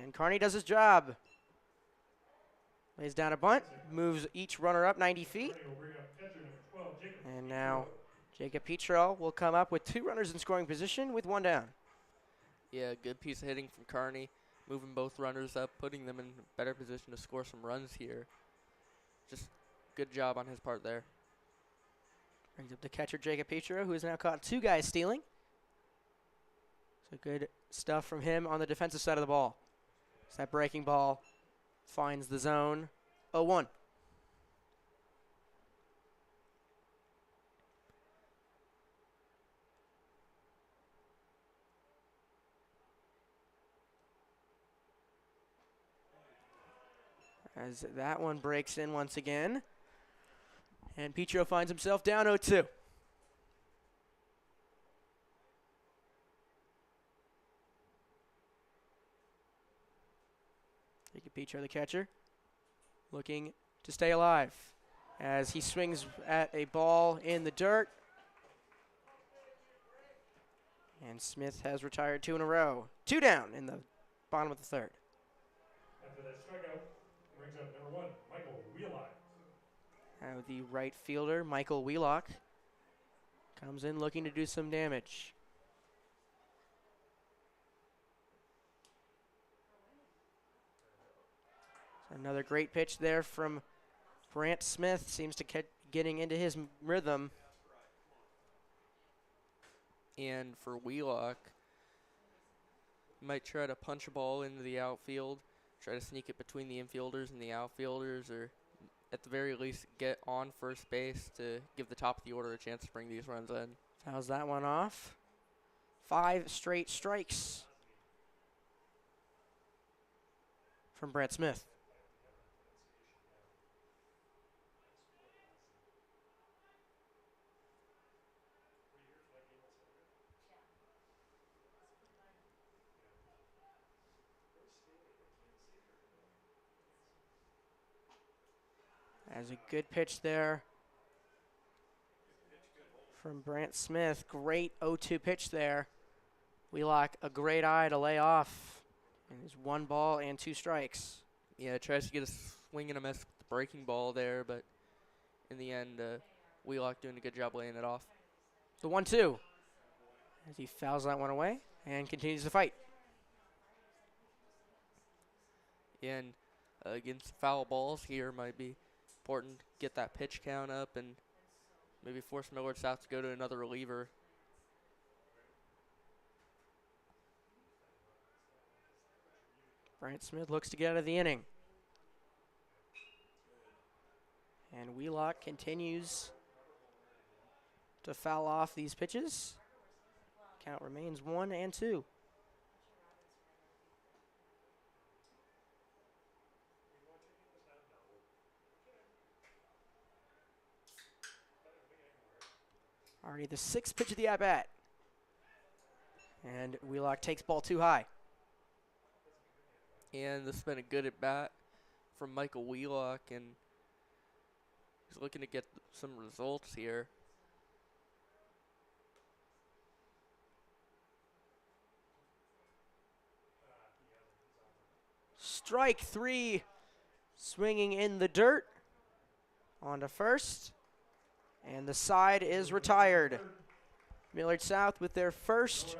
Speaker 1: And Carney does his job. Lays down a bunt, moves each runner up 90 feet. And now Jacob Petro will come up with 2 runners in scoring position with 1 down.
Speaker 2: Yeah, good piece of hitting from Carney, moving both runners up, putting them in a better position to score some runs here. Just good job on his part there.
Speaker 1: Brings up the catcher Jacob Petro, who has now caught 2 guys stealing. So good stuff from him on the defensive side of the ball. So that breaking ball finds the zone. 0-1. As that one breaks in once again. And Petro finds himself down 0-2. Jacob Petro, the catcher, looking to stay alive as he swings at a ball in the dirt. And Smith has retired 2 in a row. 2 down in the bottom of the third.
Speaker 3: After that strikeout, brings up number 1, Michael Wheelock.
Speaker 1: Now the right fielder, Michael Wheelock, comes in looking to do some damage. Another great pitch there from Brant Smith. Seems to get getting into his rhythm.
Speaker 2: And for Wheelock, might try to punch a ball into the outfield, try to sneak it between the infielders and the outfielders, or at the very least get on first base to give the top of the order a chance to bring these runs in.
Speaker 1: Fouls that one off. 5 straight strikes from Brant Smith. As a good pitch there from Brant Smith. Great 0-2 pitch there. Wheelock, a great eye to lay off. And there's 1 ball and 2 strikes.
Speaker 2: Yeah, tries to get a swing and a miss with the breaking ball there, but in the end, Wheelock doing a good job laying it off.
Speaker 1: The 1-2 as he fouls that one away and continues the fight.
Speaker 2: And against foul balls here might be important to get that pitch count up and maybe force Millard South to go to another reliever.
Speaker 1: Brant Smith looks to get out of the inning. And Wheelock continues to foul off these pitches. Count remains 1-2. Already the 6th pitch of the at-bat. And Wheelock takes ball too high.
Speaker 2: And this has been a good at-bat from Michael Wheelock, and he's looking to get some results here.
Speaker 1: Strike 3, swinging in the dirt. On to first. And the side is retired. Millard South with their first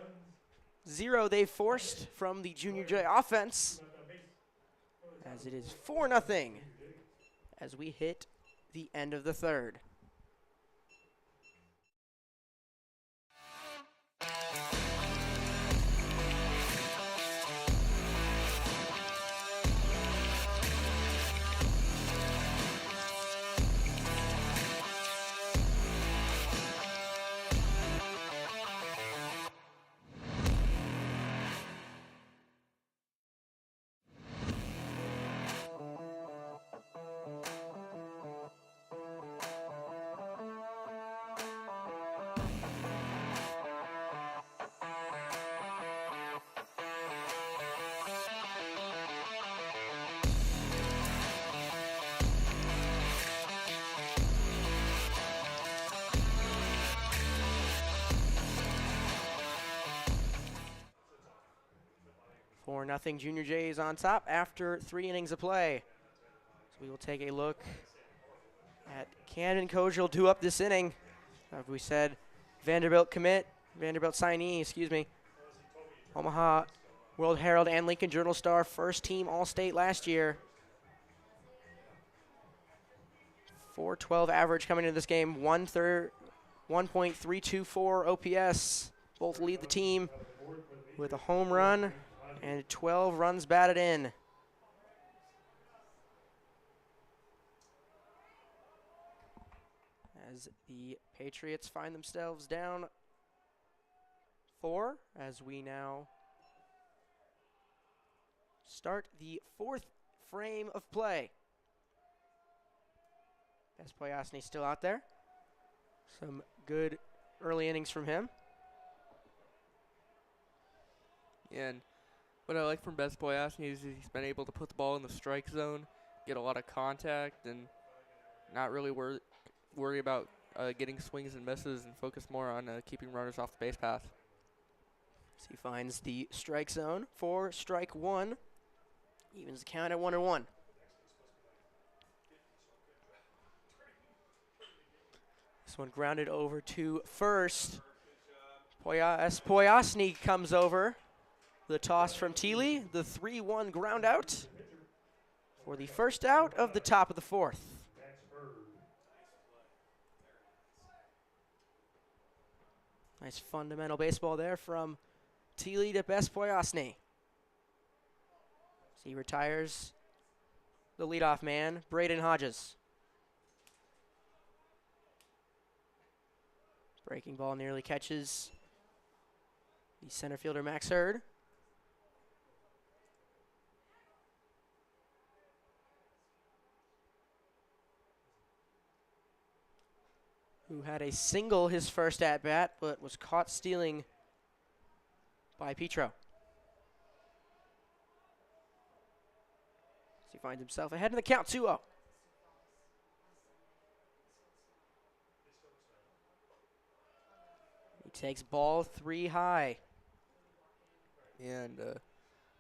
Speaker 1: 0 they've forced from the Junior J offense, as it is 4-0 as we hit the end of the third. Nothing. Junior Jays on top after 3 innings of play. So we will take a look at Camden Kosciel do up this inning. As we said, Vanderbilt signee, Omaha World Herald and Lincoln Journal Star, first team All-State last year. 412 average coming into this game, 1.324 OPS. Both lead the team with a home run and 12 runs batted in. As the Patriots find themselves down 4, as we now start the 4th frame of play. Vespoyasny still out there. Some good early innings from him.
Speaker 2: And what I like from Vespoyasny is he's been able to put the ball in the strike zone, get a lot of contact, and not really worry about getting swings and misses and focus more on keeping runners off the base path.
Speaker 1: As he finds the strike zone for strike one. Evens the count at 1-1. This one grounded over to first. Poyasny comes over. The toss from Teely, the 3-1 ground out for the first out of the top of the fourth. Nice fundamental baseball there from Teely to Poyasny. He retires the leadoff man, Braden Hodges. Breaking ball nearly catches the center fielder, Max Hurd. Who had a single his first at-bat, but was caught stealing by Petro. So he finds himself ahead in the count, 2-0. He takes ball 3 high.
Speaker 2: And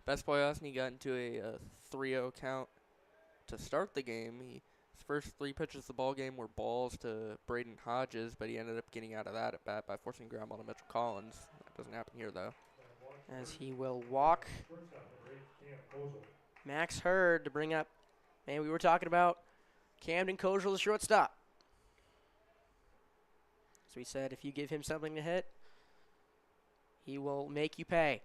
Speaker 2: Poyasny got into a 3-0 count to start the game. His first 3 pitches of the ball game were balls to Braden Hodges, but he ended up getting out of that at bat by forcing ground ball to Mitchell Collins. That doesn't happen here, though.
Speaker 1: As he will walk Max Hurd to bring up, man, we were talking about Camden Kozel, the shortstop. So we said if you give him something to hit, he will make you pay.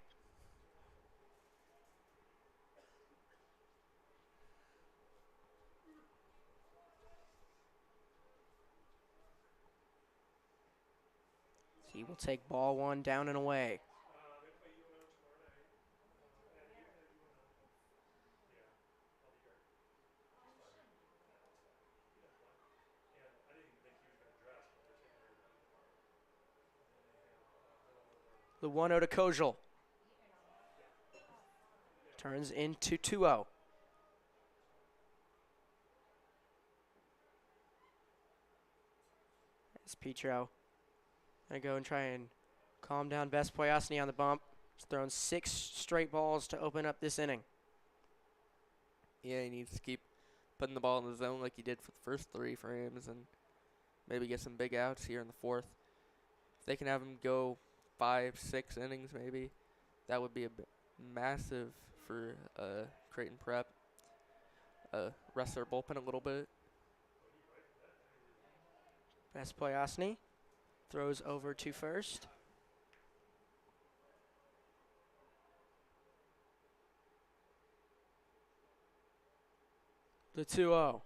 Speaker 1: So he will take ball 1 down and away. The 1-0 to Kozel. Turns into 2-0. As Petro gonna go and try and calm down Poyasny on the bump. He's thrown 6 straight balls to open up this inning.
Speaker 2: Yeah, he needs to keep putting the ball in the zone like he did for the first 3 frames and maybe get some big outs here in the 4th. If they can have him go 5-6 innings maybe, that would be massive for Creighton Prep. Rest their bullpen a little bit.
Speaker 1: Poyasny throws over to first. The 2-0.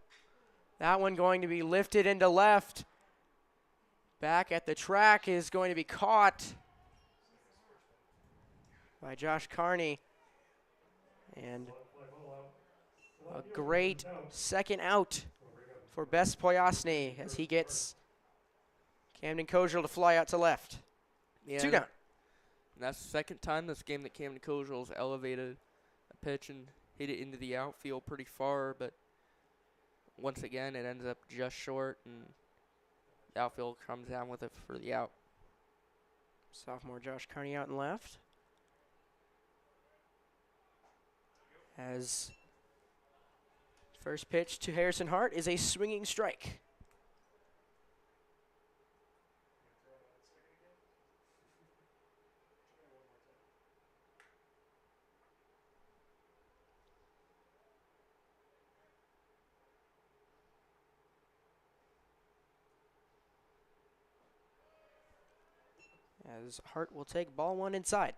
Speaker 1: That one going to be lifted into left. Back at the track is going to be caught by Josh Carney. And a great second out for Poyasny as he gets Camden Kozel to fly out to left.
Speaker 2: Yeah,
Speaker 1: 2 down.
Speaker 2: And that's the second time this game that Camden Kozel's elevated a pitch and hit it into the outfield pretty far, but once again it ends up just short, and the outfield comes down with it for the out.
Speaker 1: Sophomore Josh Carney out and left. As first pitch to Harrison Hart is a swinging strike. As Hart will take ball 1 inside.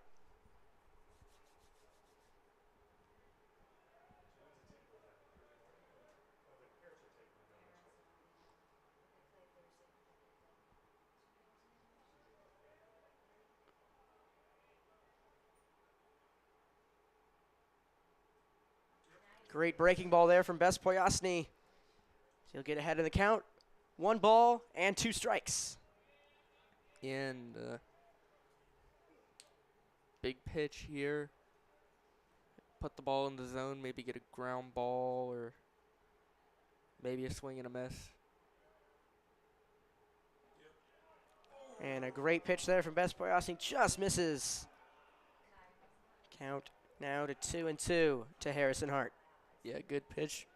Speaker 1: Great breaking ball there from Poyasny. He'll get ahead of the count. 1 ball and 2 strikes.
Speaker 2: And big pitch here. Put the ball in the zone, maybe get a ground ball or maybe a swing and a miss.
Speaker 1: And a great pitch there from Poyasny, just misses. Count now to 2-2 to Harrison Hart.
Speaker 2: Yeah, good pitch.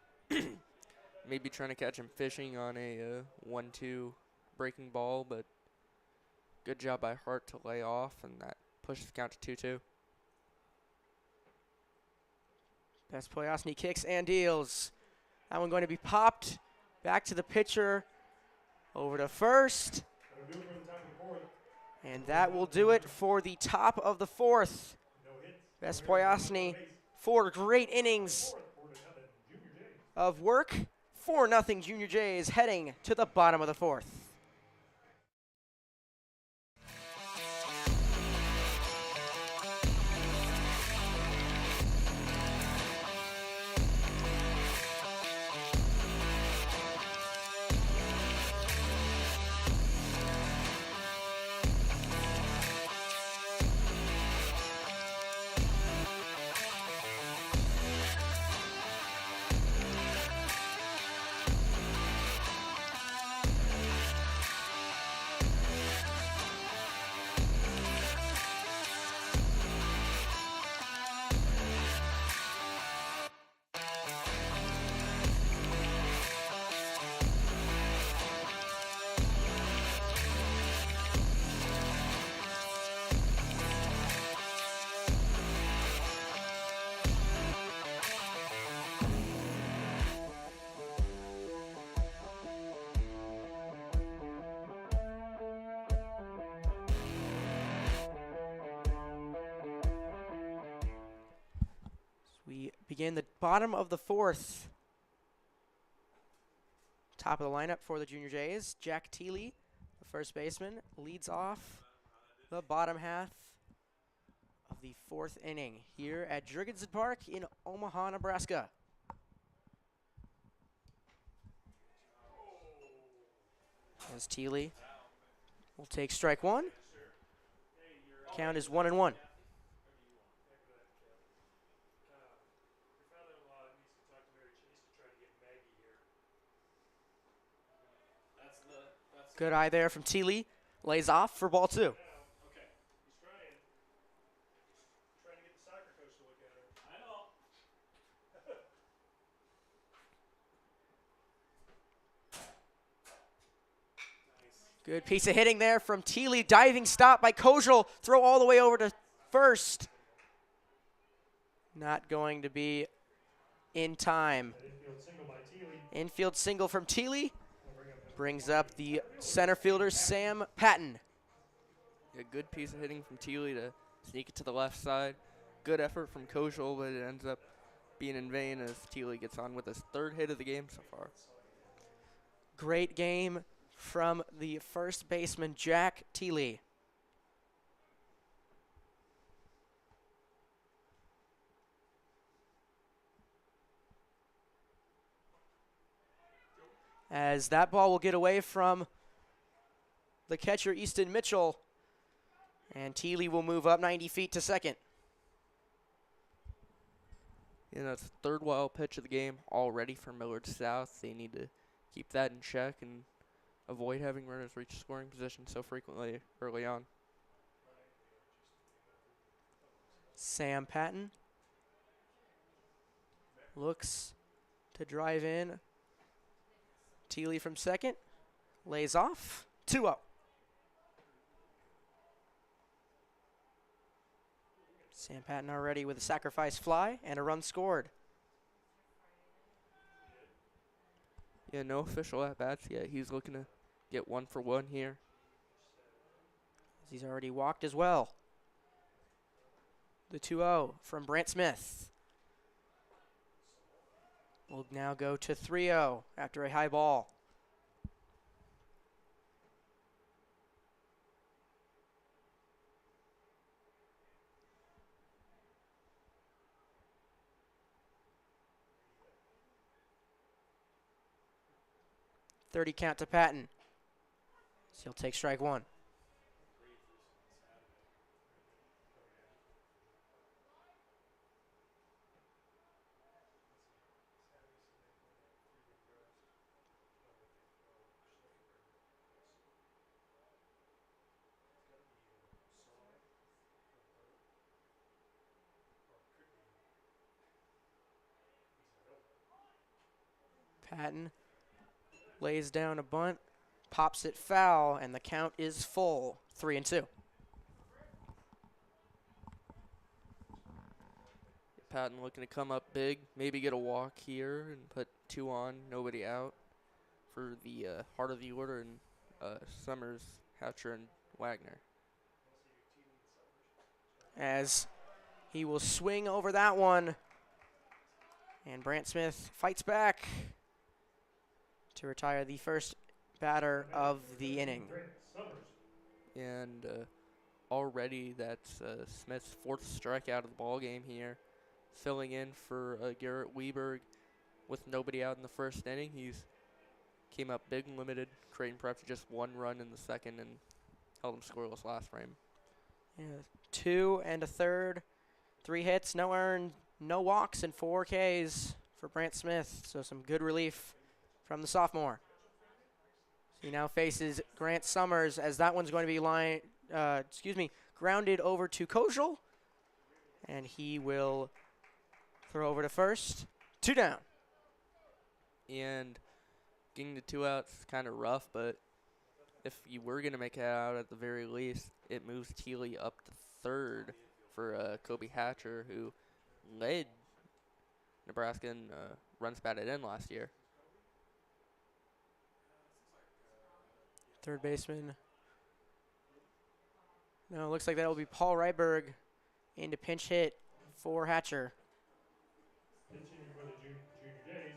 Speaker 2: Maybe trying to catch him fishing on a 1-2 breaking ball, but good job by Hart to lay off, and that pushes the count to 2-2.
Speaker 1: Vespoyasny kicks and deals. That one going to be popped back to the pitcher, over to first.
Speaker 3: That'll do it for the top of the fourth.
Speaker 1: And that will do it for the top of the fourth.
Speaker 3: No hits.
Speaker 1: Vespoyasny, 4 great innings
Speaker 3: Four to nothing. Junior Jays.
Speaker 1: of work. 4-0 Junior Jays heading to the bottom of the fourth. We begin the bottom of the fourth. Top of the lineup for the Junior Jays. Jack Teely, the first baseman, leads off the bottom half of the fourth inning here at Jurgensen Park in Omaha, Nebraska. As Teely will take strike one. Count is 1-1.
Speaker 3: Your father-in-law needs to talk to Mary Chase to try to get Maggie here.
Speaker 1: Good eye there from Teely. Lays off for ball 2.
Speaker 3: Okay. He's trying. Trying to get the soccer coach to look at her. I know.
Speaker 1: Good piece of hitting there from Teely. Diving stop by Kojal. Throw all the way over to first. Not going to be in time.
Speaker 3: That infield single by Teely.
Speaker 1: Infield single from Teely.
Speaker 3: Will bring up number
Speaker 1: Brings up the center fielder, Sam Patton.
Speaker 2: A good piece of hitting from Teely to sneak it to the left side. Good effort from Kojal, but it ends up being in vain as Teely gets on with his 3rd hit of the game so far.
Speaker 1: Great game from the first baseman, Jack Teely. As that ball will get away from the catcher, Easton Mitchell, and Teely will move up 90 feet to second.
Speaker 2: You know, it's the 3rd wild pitch of the game already for Millard South. They need to keep that in check and avoid having runners reach scoring position so frequently early on.
Speaker 1: Sam Patton looks to drive in. Teely from second, lays off, 2-0. Sam Patton already with a sacrifice fly and a run scored.
Speaker 2: Yeah, no official at-bats yet. He's looking to get 1 for 1 here.
Speaker 1: He's already walked as well. The 2-0 from Brant Smith. We'll now go to 3-0 after a high ball. .30 count to Patton. So he'll take strike 1. Patton lays down a bunt, pops it foul, and the count is full, 3-2.
Speaker 2: Patton looking to come up big, maybe get a walk here and put 2 on, nobody out for the heart of the order, and Summers, Hatcher, and Wagner.
Speaker 1: As he will swing over that one, and Brant Smith fights back to retire the first batter of the inning.
Speaker 2: And already that's Smith's 4th strikeout of the ball game here, filling in for Garrett Weberg with nobody out in the first inning. He's came up big and limited Creighton Prep to just 1 run in the second and held him scoreless last frame.
Speaker 1: Yeah, 2 1/3, 3 hits, no earned, no walks, and 4 Ks for Brant Smith. So some good relief from the sophomore. He now faces Grant Summers, as that one's going to be grounded over to Kojal, and he will throw over to first. 2 down.
Speaker 2: And getting the 2 outs is kind of rough, but if you were going to make it out at the very least, it moves Thiele up to 3rd for Kobe Hatcher, who led Nebraska in runs batted in last year.
Speaker 1: Third baseman. No, it looks like that will be Paul Ryberg into pinch hit for Hatcher.
Speaker 3: Pitching for the Junior Jays,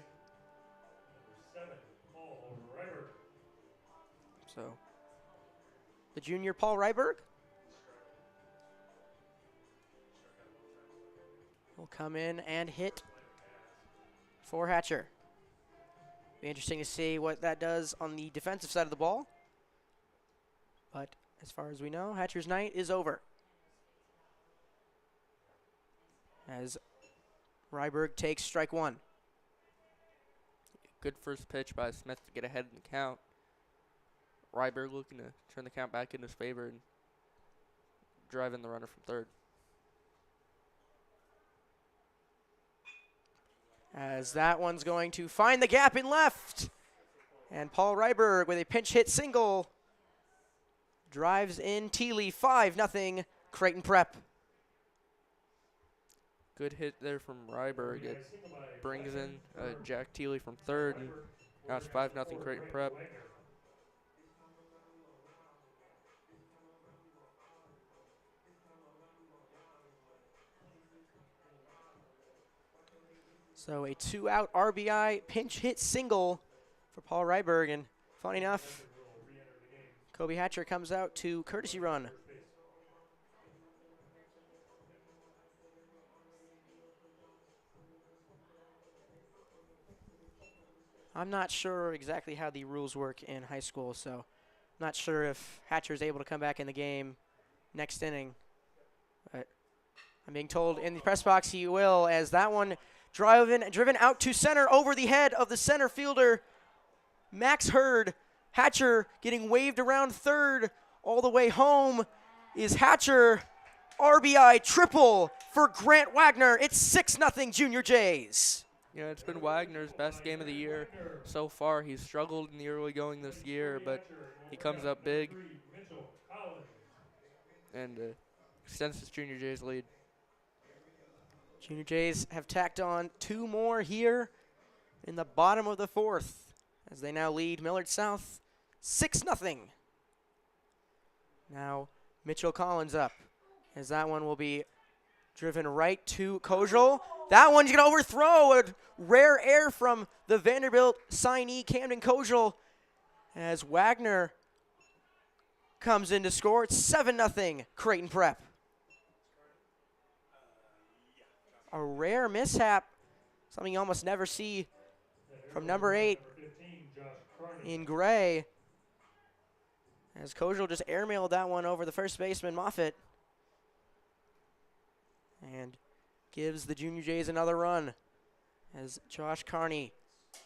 Speaker 3: number 7, Paul Ryberg.
Speaker 1: So, the junior Paul Ryberg will come in and hit for Hatcher. Be interesting to see what that does on the defensive side of the ball. But as far as we know, Hatcher's night is over, as Ryberg takes strike 1.
Speaker 2: Good first pitch by Smith to get ahead in the count. Ryberg looking to turn the count back in his favor and drive in the runner from 3rd.
Speaker 1: As that one's going to find the gap in left. And Paul Ryberg with a pinch hit single drives in Thiele. 5-0 Creighton Prep.
Speaker 2: Good hit there from Ryberg. It brings in Jack Thiele from 3rd, and now it's 5-0 Creighton Prep.
Speaker 1: So a 2-out RBI pinch hit single for Paul Ryberg, and funny enough, Kobe Hatcher comes out to courtesy run. I'm not sure exactly how the rules work in high school, so I'm not sure if Hatcher is able to come back in the game next inning. But I'm being told in the press box he will, as that one driven out to center over the head of the center fielder, Max Hurd. Hatcher getting waved around 3rd all the way home. Is Hatcher RBI triple for Grant Wagner. It's 6-0 Junior Jays.
Speaker 2: Yeah, it's been Wagner's best game of the year so far. He's struggled in the early going this year, but he comes up big and extends his Junior Jays lead.
Speaker 1: Junior Jays have tacked on 2 more here in the bottom of the 4th, as they now lead Millard South 6-0. Now Mitchell Collins up, as that one will be driven right to Kojal. That one's going to overthrow a rare air from the Vanderbilt signee Camden Kojal, as Wagner comes in to score. It's 7-0 Creighton Prep. A rare mishap, something you almost never see from number 8 in gray, as Kojal just airmailed that one over the first baseman, Moffitt, and gives the Junior Jays another run as Josh Carney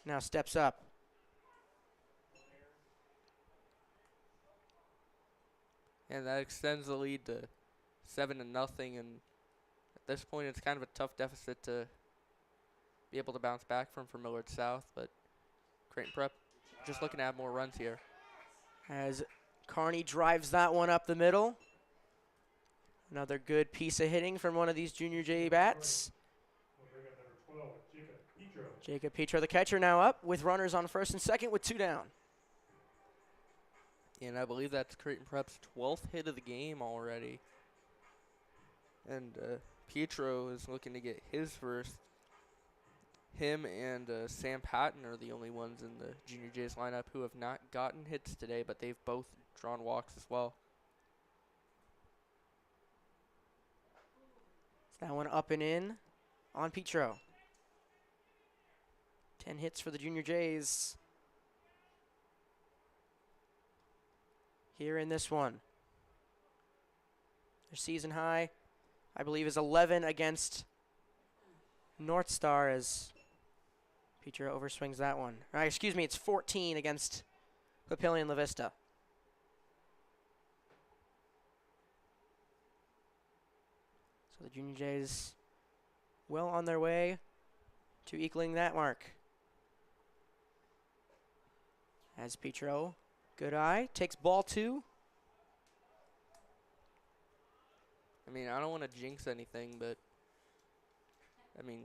Speaker 1: now steps up.
Speaker 2: And that extends the lead to 7-0, and at this point it's kind of a tough deficit to be able to bounce back from for Millard South, but Creighton Prep just looking to have more runs here.
Speaker 1: As Carney drives that one up the middle. Another good piece of hitting from one of these Junior J bats.
Speaker 3: We'll bring up number 12, Jacob Petro.
Speaker 1: Jacob Petro, the catcher, now up with runners on first and second with 2 down.
Speaker 2: And I believe that's Creighton Prep's 12th hit of the game already. And Petro is looking to get his first. Him and Sam Patton are the only ones in the Junior Jays lineup who have not gotten hits today, but they've both drawn walks as well.
Speaker 1: That one up and in on Petro. 10 hits for the Junior Jays here in this one. Their season high, I believe, is 11 against North Star as Petro overswings that one. Excuse me, it's 14 against Papillion La Vista. So the Junior Jays well on their way to equaling that mark. As Petro, good eye, takes ball 2.
Speaker 2: I mean, I don't want to jinx anything, but I mean,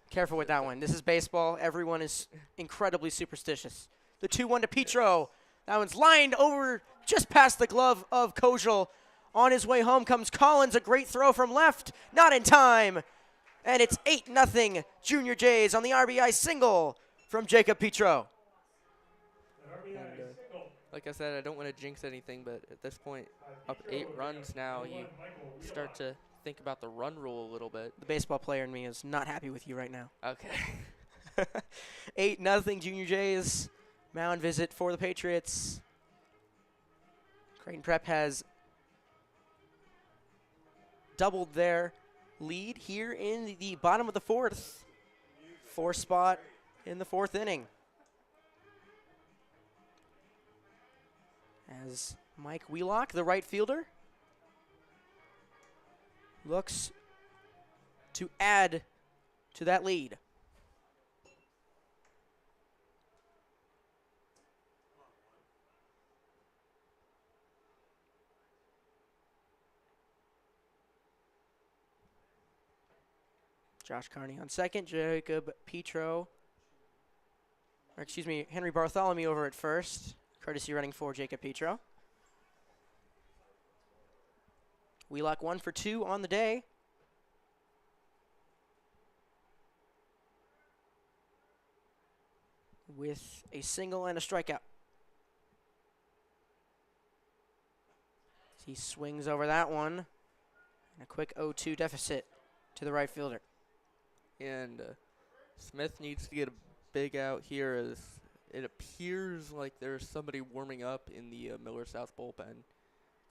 Speaker 1: careful with that one. This is baseball. Everyone is incredibly superstitious. The 2-1 to Petro. That one's lined over just past the glove of Kojal. On his way home comes Collins, a great throw from left, not in time. And it's 8-0 Junior Jays on the RBI single from Jacob Petro.
Speaker 3: An RBI single.
Speaker 2: like I said, I don't want to jinx anything, but at this point, up 8 runs now, you start to think about the run rule a little bit.
Speaker 1: The baseball player in me is not happy with you right now.
Speaker 2: Okay.
Speaker 1: 8-0 Junior Jays. Mound visit for the Patriots. Creighton Prep has doubled their lead here in the bottom of the 4th. 4 spot in the 4th inning. As Mike Wheelock, the right fielder, looks to add to that lead. Josh Carney on second, Jacob Petro, or excuse me, Henry Bartholomew over at first, courtesy running for Jacob Petro. Wheelock 1 for 2 on the day. With a single and a strikeout. He swings over that one. And a quick 0-2 deficit to the right fielder.
Speaker 2: And Smith needs to get a big out here as it appears like there's somebody warming up in the Millard South bullpen.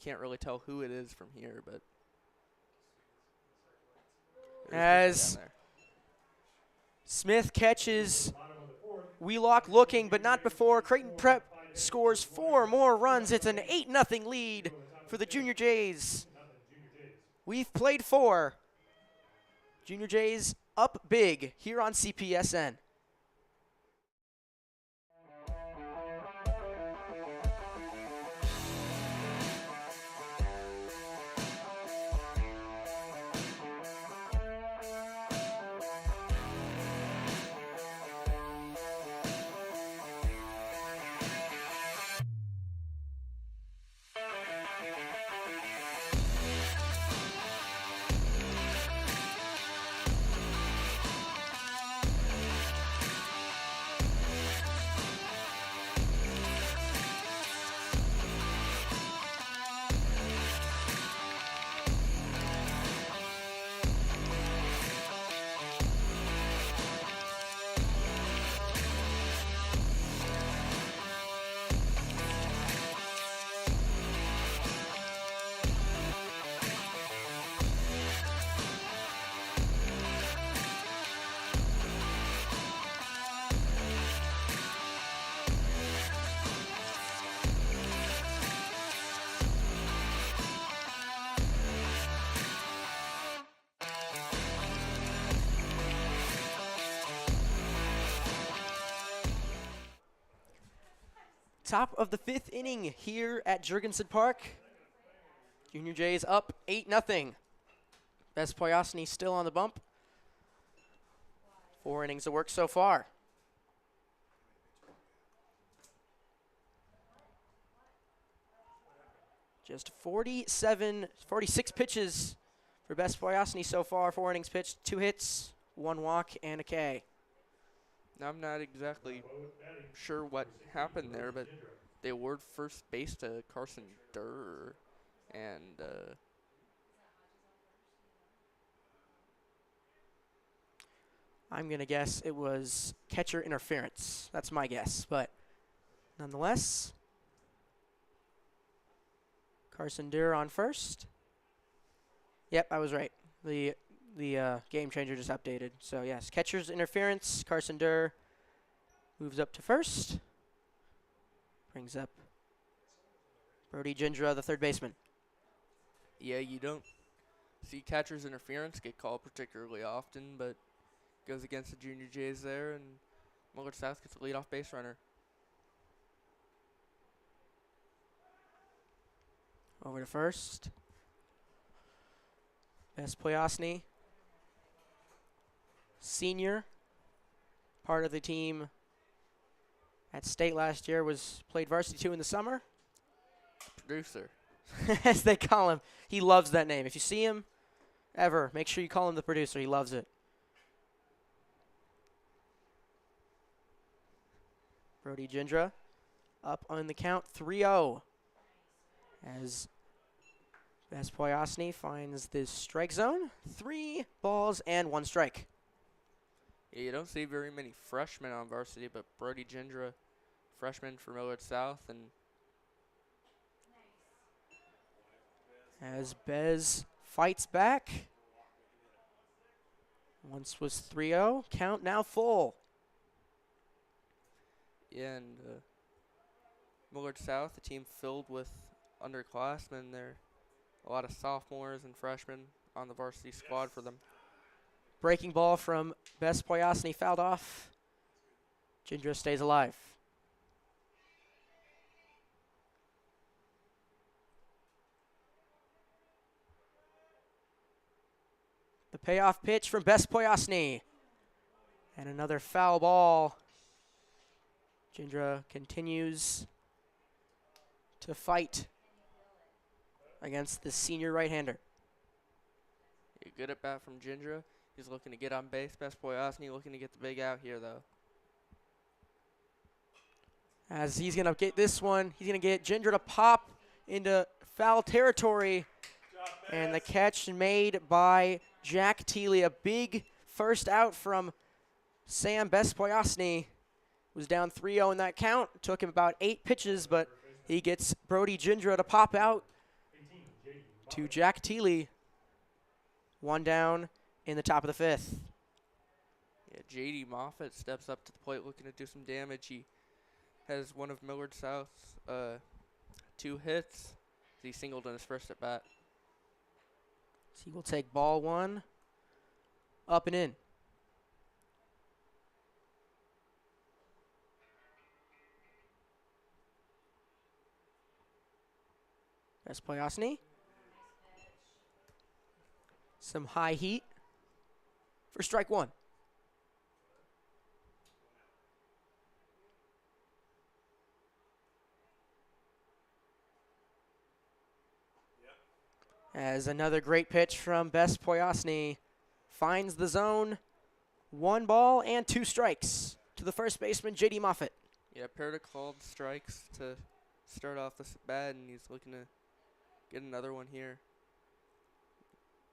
Speaker 2: Can't really tell who it is from here, but
Speaker 1: as Smith catches Wheelock looking, but not before. Creighton Prep scores 4 more runs. It's an 8-0 lead for the Junior Jays. We've played 4. Junior Jays up big here on CPSN. Top of the 5th inning here at Jurgensen Park. Junior Jays up 8-0. Best Poyosny still on the bump. 4 innings of work so far. Just 46 pitches for Best Poyosny so far. 4 innings pitched, 2 hits, 1 walk, and a K.
Speaker 2: Now, I'm not exactly sure what happened there, but they award first base to Carson Durr. And
Speaker 1: I'm going to guess it was catcher interference. That's my guess. But nonetheless, Carson Durr on first. Yep, I was right. The game changer just updated. So, yes, catcher's interference. Carson Durr moves up to first. Brings up Brody Gindra, the third baseman.
Speaker 2: yeah, you don't see catcher's interference get called particularly often, but goes against the Junior Jays there, and Millard South gets a leadoff base runner.
Speaker 1: Over to first. Best Poyosny, senior, part of the team at state last year, played varsity 2 in the summer.
Speaker 2: Producer.
Speaker 1: As they call him. He loves that name. If you see him ever, make sure you call him the producer. He loves it. Brody Gindra up on the count 3-0 as Best Poyosny finds this strike zone. 3 balls and 1 strike.
Speaker 2: Yeah, you don't see very many freshmen on varsity, but Brody Gindra, freshman for Millard South, and
Speaker 1: as Bez fights back. Once was 3-0. Count now full.
Speaker 2: yeah, and Millard South, a team filled with underclassmen. There a lot of sophomores and freshmen on the varsity squad for them.
Speaker 1: Breaking ball from Best Poyosny fouled off. Gindra stays alive. The payoff pitch from Best Poyosny. And another foul ball. Gindra continues to fight against the senior right-hander.
Speaker 2: Yeah, good at bat from Gindra. He's looking to get on base. Best Poyosny looking to get the big out here, though.
Speaker 1: As he's going to get this one, he's going to get Gindra to pop into foul territory. And the catch made by Jack Teely. A big first out from Sam Best Poyosny. Was down 3-0 in that count. Took him about 8 pitches, but he gets Brody Gindra to pop out to Jack Teely. 1 down in the top of the 5th.
Speaker 2: Yeah, J.D. Moffitt steps up to the plate looking to do some damage. He has one of Millard South's 2 hits. He singled in his first at bat.
Speaker 1: So he will take ball 1 up and in. Best Poyosny. Some high heat for strike 1. As another great pitch from Best Poyosny finds the zone. 1 ball and 2 strikes to the first baseman, J.D. Moffitt.
Speaker 2: Yeah, Perda called strikes to start off this at bat, and he's looking to get another one here.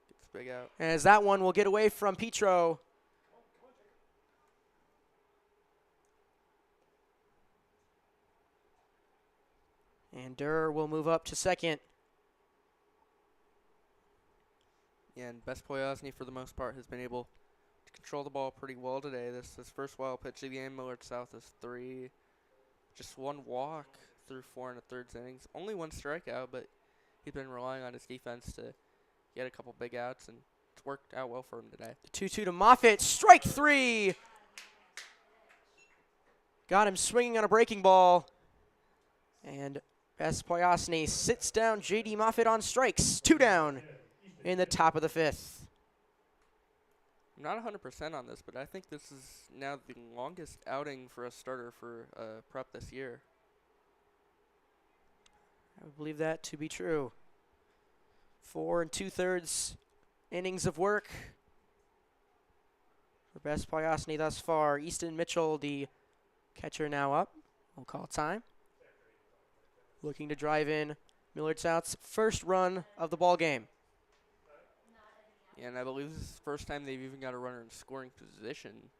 Speaker 2: Gets big out.
Speaker 1: As that one will get away from Petro. And Durr will move up to second.
Speaker 2: Yeah, and Best Poyosny, for the most part, has been able to control the ball pretty well today. This first wild pitch of the game, Millard South is 3. Just 1 walk through 4 1/3 innings. Only 1 strikeout, but he's been relying on his defense to get a couple big outs, and it's worked out well for him today.
Speaker 1: 2-2 to Moffitt. Strike 3. Got him swinging on a breaking ball. And Vespoyosny sits down J.D. Moffitt on strikes. 2 down in the top of the 5th.
Speaker 2: I'm not 100% on this, but I think this is now the longest outing for a starter for prep this year.
Speaker 1: I would believe that to be true. 4 2/3 innings of work for Vespoyosny thus far. Easton Mitchell, the catcher, now up. We'll call time. Looking to drive in Millard South's first run of the ball game.
Speaker 2: Yeah, and I believe this is the first time they've even got a runner in scoring position.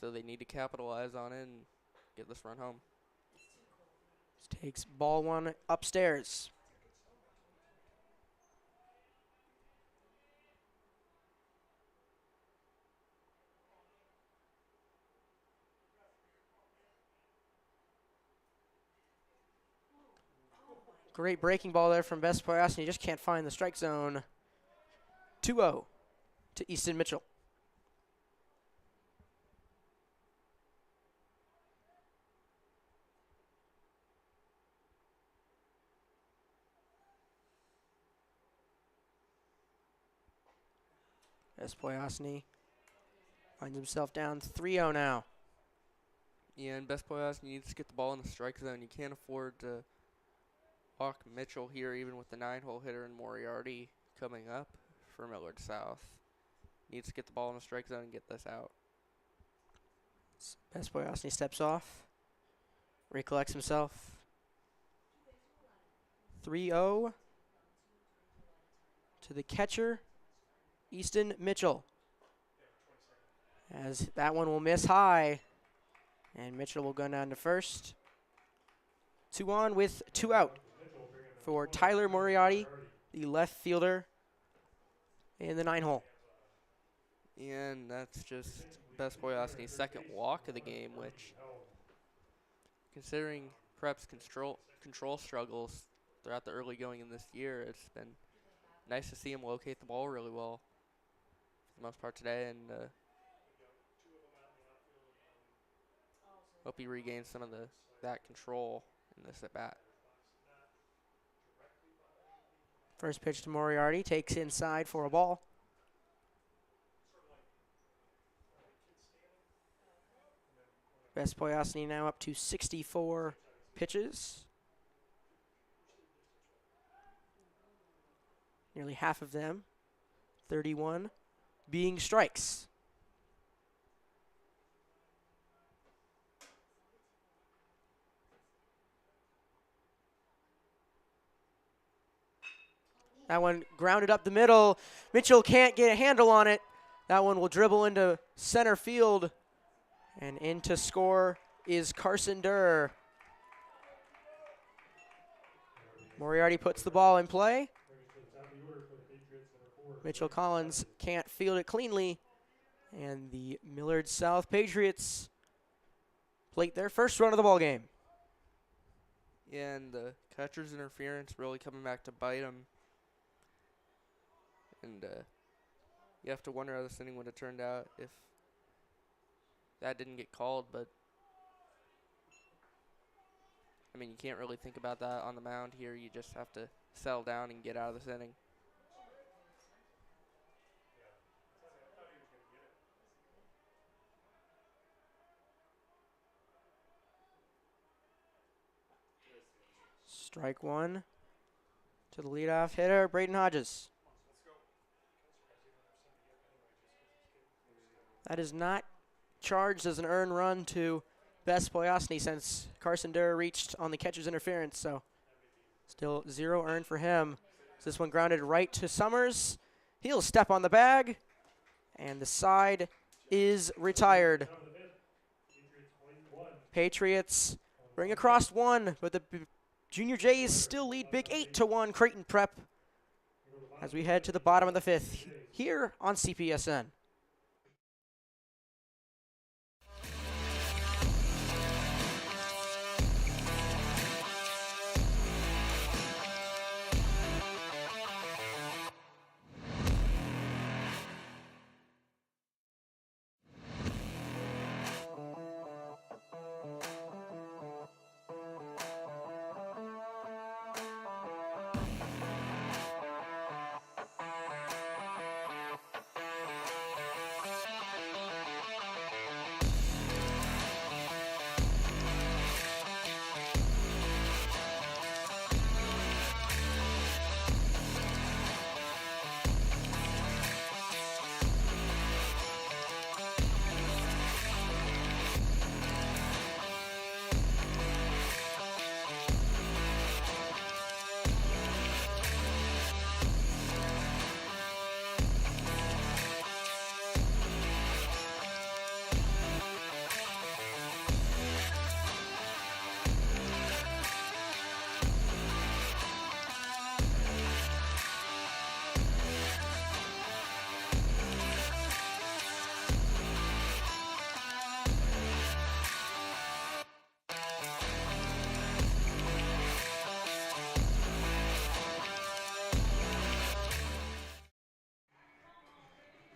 Speaker 2: So they need to capitalize on it and get this run home.
Speaker 1: This takes ball 1 upstairs. Great breaking ball there from Vespoyosny. Just can't find the strike zone. 2-0 to Easton Mitchell. Vespoyosny finds himself down 3-0 now.
Speaker 2: Yeah, and Vespoyosny needs to get the ball in the strike zone. You can't afford to walk Mitchell here, even with the 9-hole hitter and Moriarty coming up for Millard South. Needs to get the ball in the strike zone and get this out.
Speaker 1: Vespoyosny steps off, recollects himself. 3-0 to the catcher, Easton Mitchell. As that one will miss high, and Mitchell will go down to first. 2 on with 2 out for Tyler Moriarty, the left fielder in the 9-hole.
Speaker 2: And that's just Vespoyosny's second walk of the game, which, considering Prep's control struggles throughout the early going in this year, it's been nice to see him locate the ball really well for the most part today, and hope he regains some of that control in this at bat.
Speaker 1: First pitch to Moriarty, takes inside for a ball. Vespoyosny now up to 64 pitches. Nearly half of them, 31, being strikes. That one grounded up the middle. Mitchell can't get a handle on it. That one will dribble into center field. And in to score is Carson Durr. Moriarty puts the ball in play. Mitchell Collins can't field it cleanly. And the Millard South Patriots plate their first run of the ball game.
Speaker 2: Yeah, and the catcher's interference really coming back to bite him. And you have to wonder how this inning would have turned out if that didn't get called. But, I mean, you can't really think about that on the mound here. You just have to settle down and get out of this inning.
Speaker 1: Strike 1 to the leadoff hitter, Braden Hodges. That is not charged as an earned run to Vespoyosny since Carson Durr reached on the catcher's interference. So still 0 earned for him. This one grounded right to Summers. He'll step on the bag, and the side is retired. Patriots bring across 1, but the Junior Jays still lead big 8-1 Creighton Prep as we head to the bottom of the 5th here on CPSN.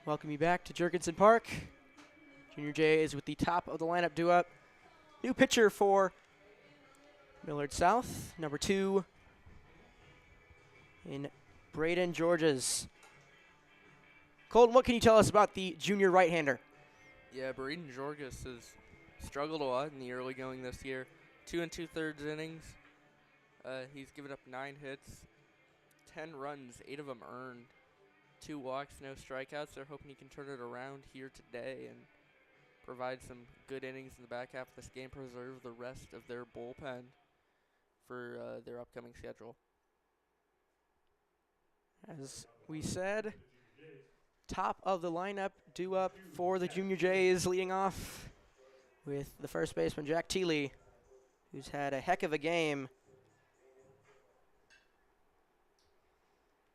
Speaker 1: Welcome you back to Jurgensen Park. Junior J is with the top of the lineup due up. New pitcher for Millard South, number 2 in Braden Georges. Colton, what can you tell us about the junior right-hander?
Speaker 2: Yeah, Braden Georges has struggled a lot in the early going this year. 2 2/3 innings. He's given up 9 hits, 10 runs, 8 of them earned, 2 walks, no strikeouts. They're hoping he can turn it around here today and provide some good innings in the back half of this game, preserve the rest of their bullpen for their upcoming schedule.
Speaker 1: As we said, top of the lineup due up for the Junior Jays, leading off with the first baseman, Jack Teeley, who's had a heck of a game.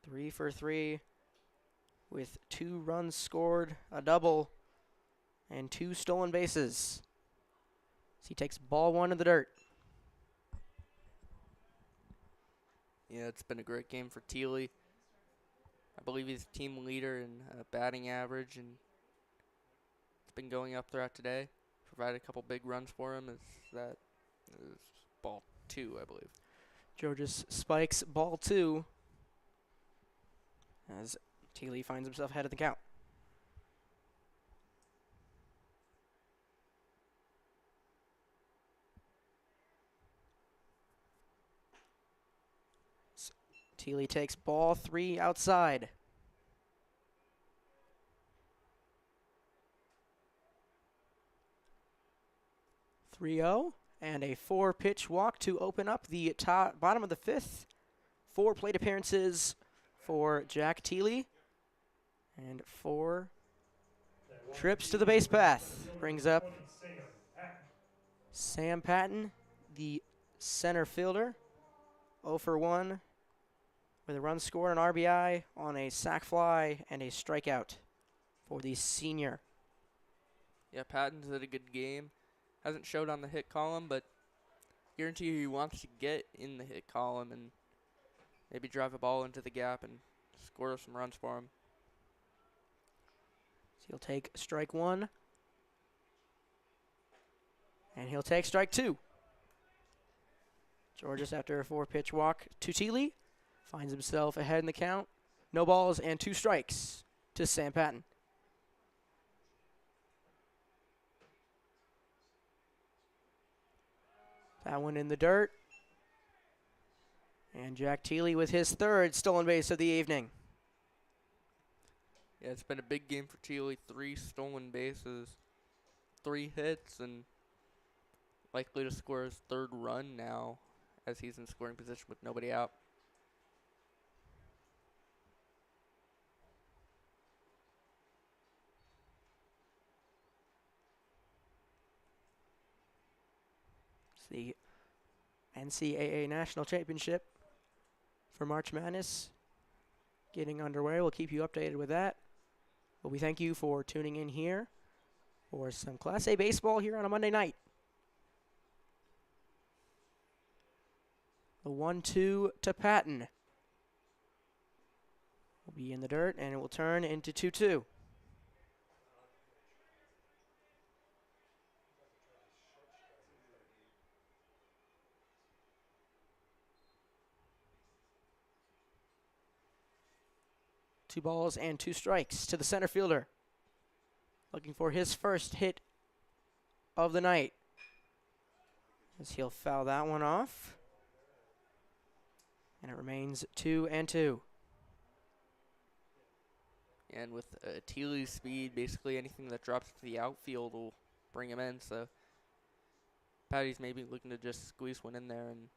Speaker 1: 3 for 3 with 2 runs scored, a double, and 2 stolen bases. So he takes ball 1 in the dirt.
Speaker 2: Yeah, it's been a great game for Teeley. I believe he's team leader in batting average, and it's been going up throughout today. Provided a couple big runs for him. Is ball 2, I believe.
Speaker 1: Georges spikes ball 2 as Teeley finds himself ahead of the count. Teeley takes ball 3 outside. (3-0) and a 4-pitch walk to open up the bottom of the 5th. 4 plate appearances for Jack Teeley and 4 trips to the base path. Brings up Sam Patton, the center fielder, 0 for 1 with a run scored, an RBI on a sac fly, and a strikeout for the senior.
Speaker 2: Yeah, Patton's had a good game. Hasn't showed on the hit column, but guarantee you he wants to get in the hit column and maybe drive a ball into the gap and score some runs for him.
Speaker 1: So he'll take strike 1. And he'll take strike 2. Georges, after a 4-pitch walk to Teeley, finds himself ahead in the count. No balls and 2 strikes to Sam Patton. That one in the dirt. And Jack Teeley with his 3rd stolen base of the evening.
Speaker 2: Yeah, it's been a big game for Teeley. 3 stolen bases, 3 hits, and likely to score his 3rd run now as he's in scoring position with nobody out.
Speaker 1: It's the NCAA National Championship for March Madness getting underway. We'll keep you updated with that. But we thank you for tuning in here for some Class A baseball here on a Monday night. The 1-2 to Patton will be in the dirt, and it will turn into 2-2. Two balls and 2 strikes to the center fielder. Looking for his first hit of the night, as he'll foul that one off. And it remains 2-2.
Speaker 2: And with Teeley's speed, basically anything that drops to the outfield will bring him in. So Patty's maybe looking to just squeeze one in there and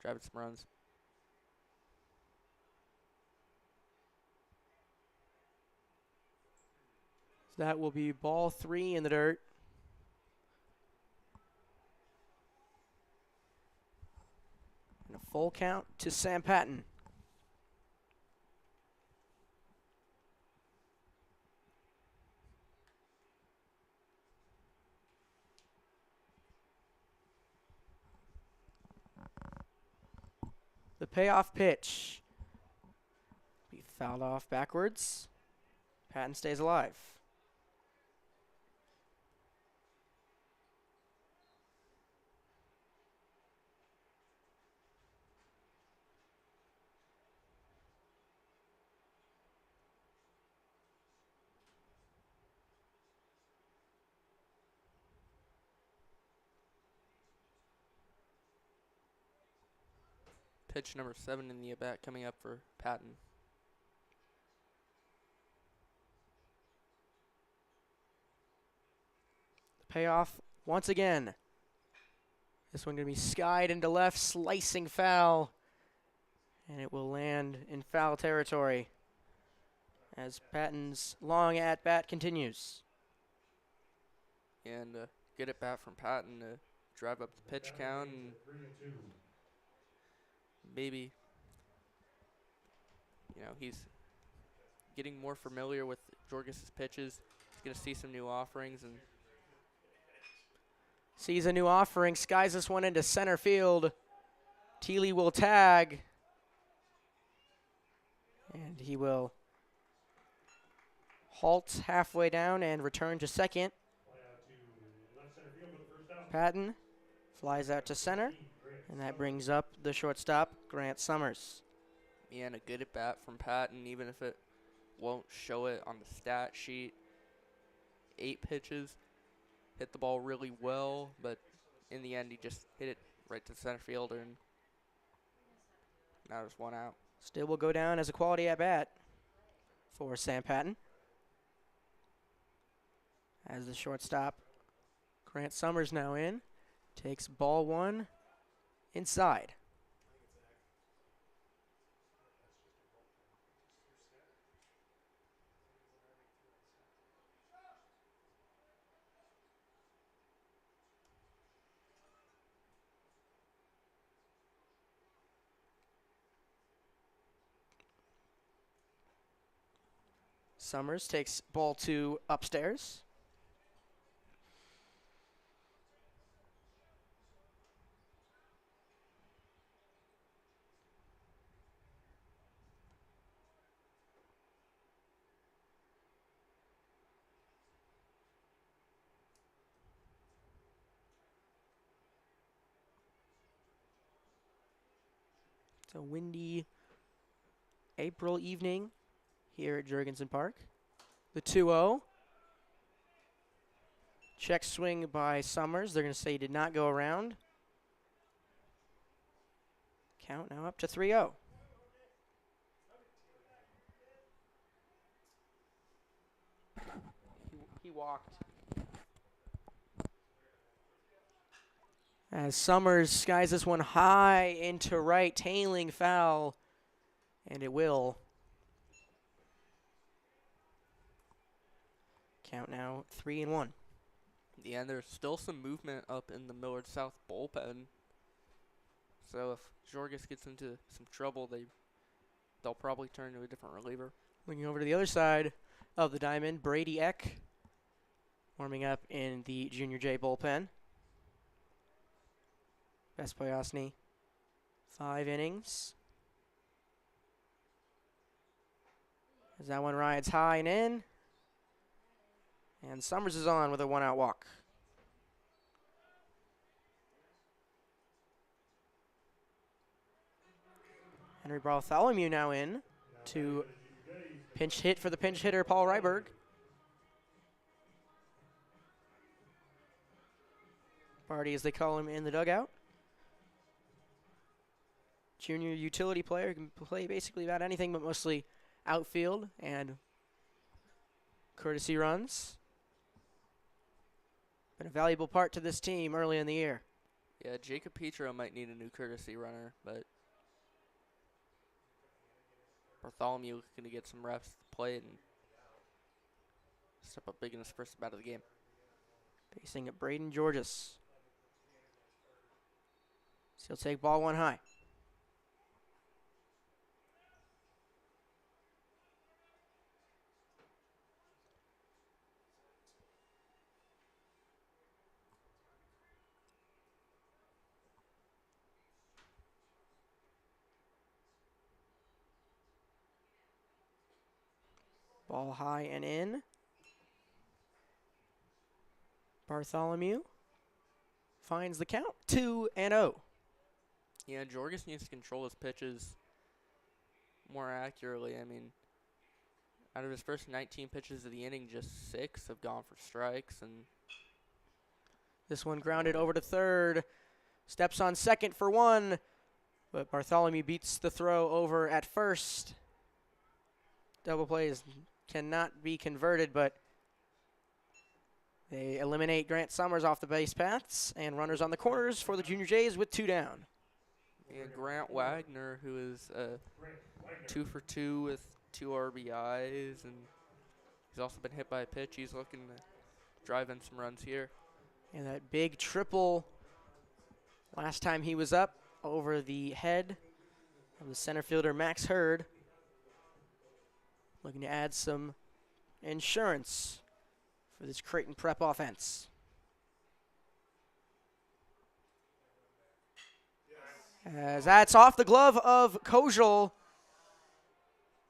Speaker 2: drive some runs.
Speaker 1: So that will be ball 3 in the dirt. And a full count to Sam Patton. The payoff pitch. Be fouled off backwards. Patton stays alive.
Speaker 2: Pitch number 7 in the at-bat coming up for Patton.
Speaker 1: Payoff once again. This one going to be skied into left, slicing foul. And it will land in foul territory as Patton's long at-bat continues.
Speaker 2: And good at-bat from Patton to drive up the pitch count and
Speaker 3: 3-2.
Speaker 2: maybe, he's getting more familiar with Jorgis' pitches. He's going to see some new offerings and
Speaker 1: Sees a new offering, skies this one into center field. Thiele will tag. And he will halt halfway down and return to second.
Speaker 3: Fly out to left center field for the first out.
Speaker 1: Patton flies out to center, and that brings up the shortstop, Grant Summers.
Speaker 2: and a good at-bat from Patton, even if it won't show it on the stat sheet. 8 pitches, hit the ball really well, but in the end he just hit it right to center fielder, and now there's 1 out.
Speaker 1: Still will go down as a quality at-bat for Sam Patton. As the shortstop, Grant Summers now in, takes ball 1 inside. Summers takes ball 2 upstairs. It's a windy April evening here at Jurgensen Park. The 2-0. Check swing by Summers. They're going to say he did not go around. Count now up to 3-0. He walked. As Summers skies this one high into right, tailing foul, and it will. Count now 3-1.
Speaker 2: In the end, there's still some movement up in the Millard South bullpen. So if Jorgis gets into some trouble, they'll probably turn to a different reliever.
Speaker 1: Looking over to the other side of the diamond, Brady Eck warming up in the Junior J bullpen. Vespoyosny, 5 innings. As that one rides high and in. And Summers is on with a 1-out walk. Henry Bartholomew now in to pinch hit for the pinch hitter, Paul Ryberg. Barty, as they call him in the dugout. Junior utility player, can play basically about anything but mostly outfield and courtesy runs. Been a valuable part to this team early in the year.
Speaker 2: Yeah, Jacob Petro might need a new courtesy runner, but Bartholomew is going to get some reps to play and step up big in his first at bat of the game.
Speaker 1: Facing at Braden Georges. So he'll take ball 1 high. Ball high and in. Bartholomew finds the count, 2-0.
Speaker 2: Yeah, Jorgis needs to control his pitches more accurately. I mean, out of his first 19 pitches of the inning, just 6 have gone for strikes. And
Speaker 1: This one grounded over to third. Steps on second for one, but Bartholomew beats the throw over at first. Double plays cannot be converted, but they eliminate Grant Summers off the base paths and runners on the corners for the Junior Jays with 2 down.
Speaker 2: and Grant Wagner, who is 2 for 2 with 2 RBIs, and he's also been hit by a pitch. He's looking to drive in some runs here.
Speaker 1: And that big triple last time he was up over the head of the center fielder Max Hurd. Looking to add some insurance for this Creighton Prep offense. As that's off the glove of Kojal.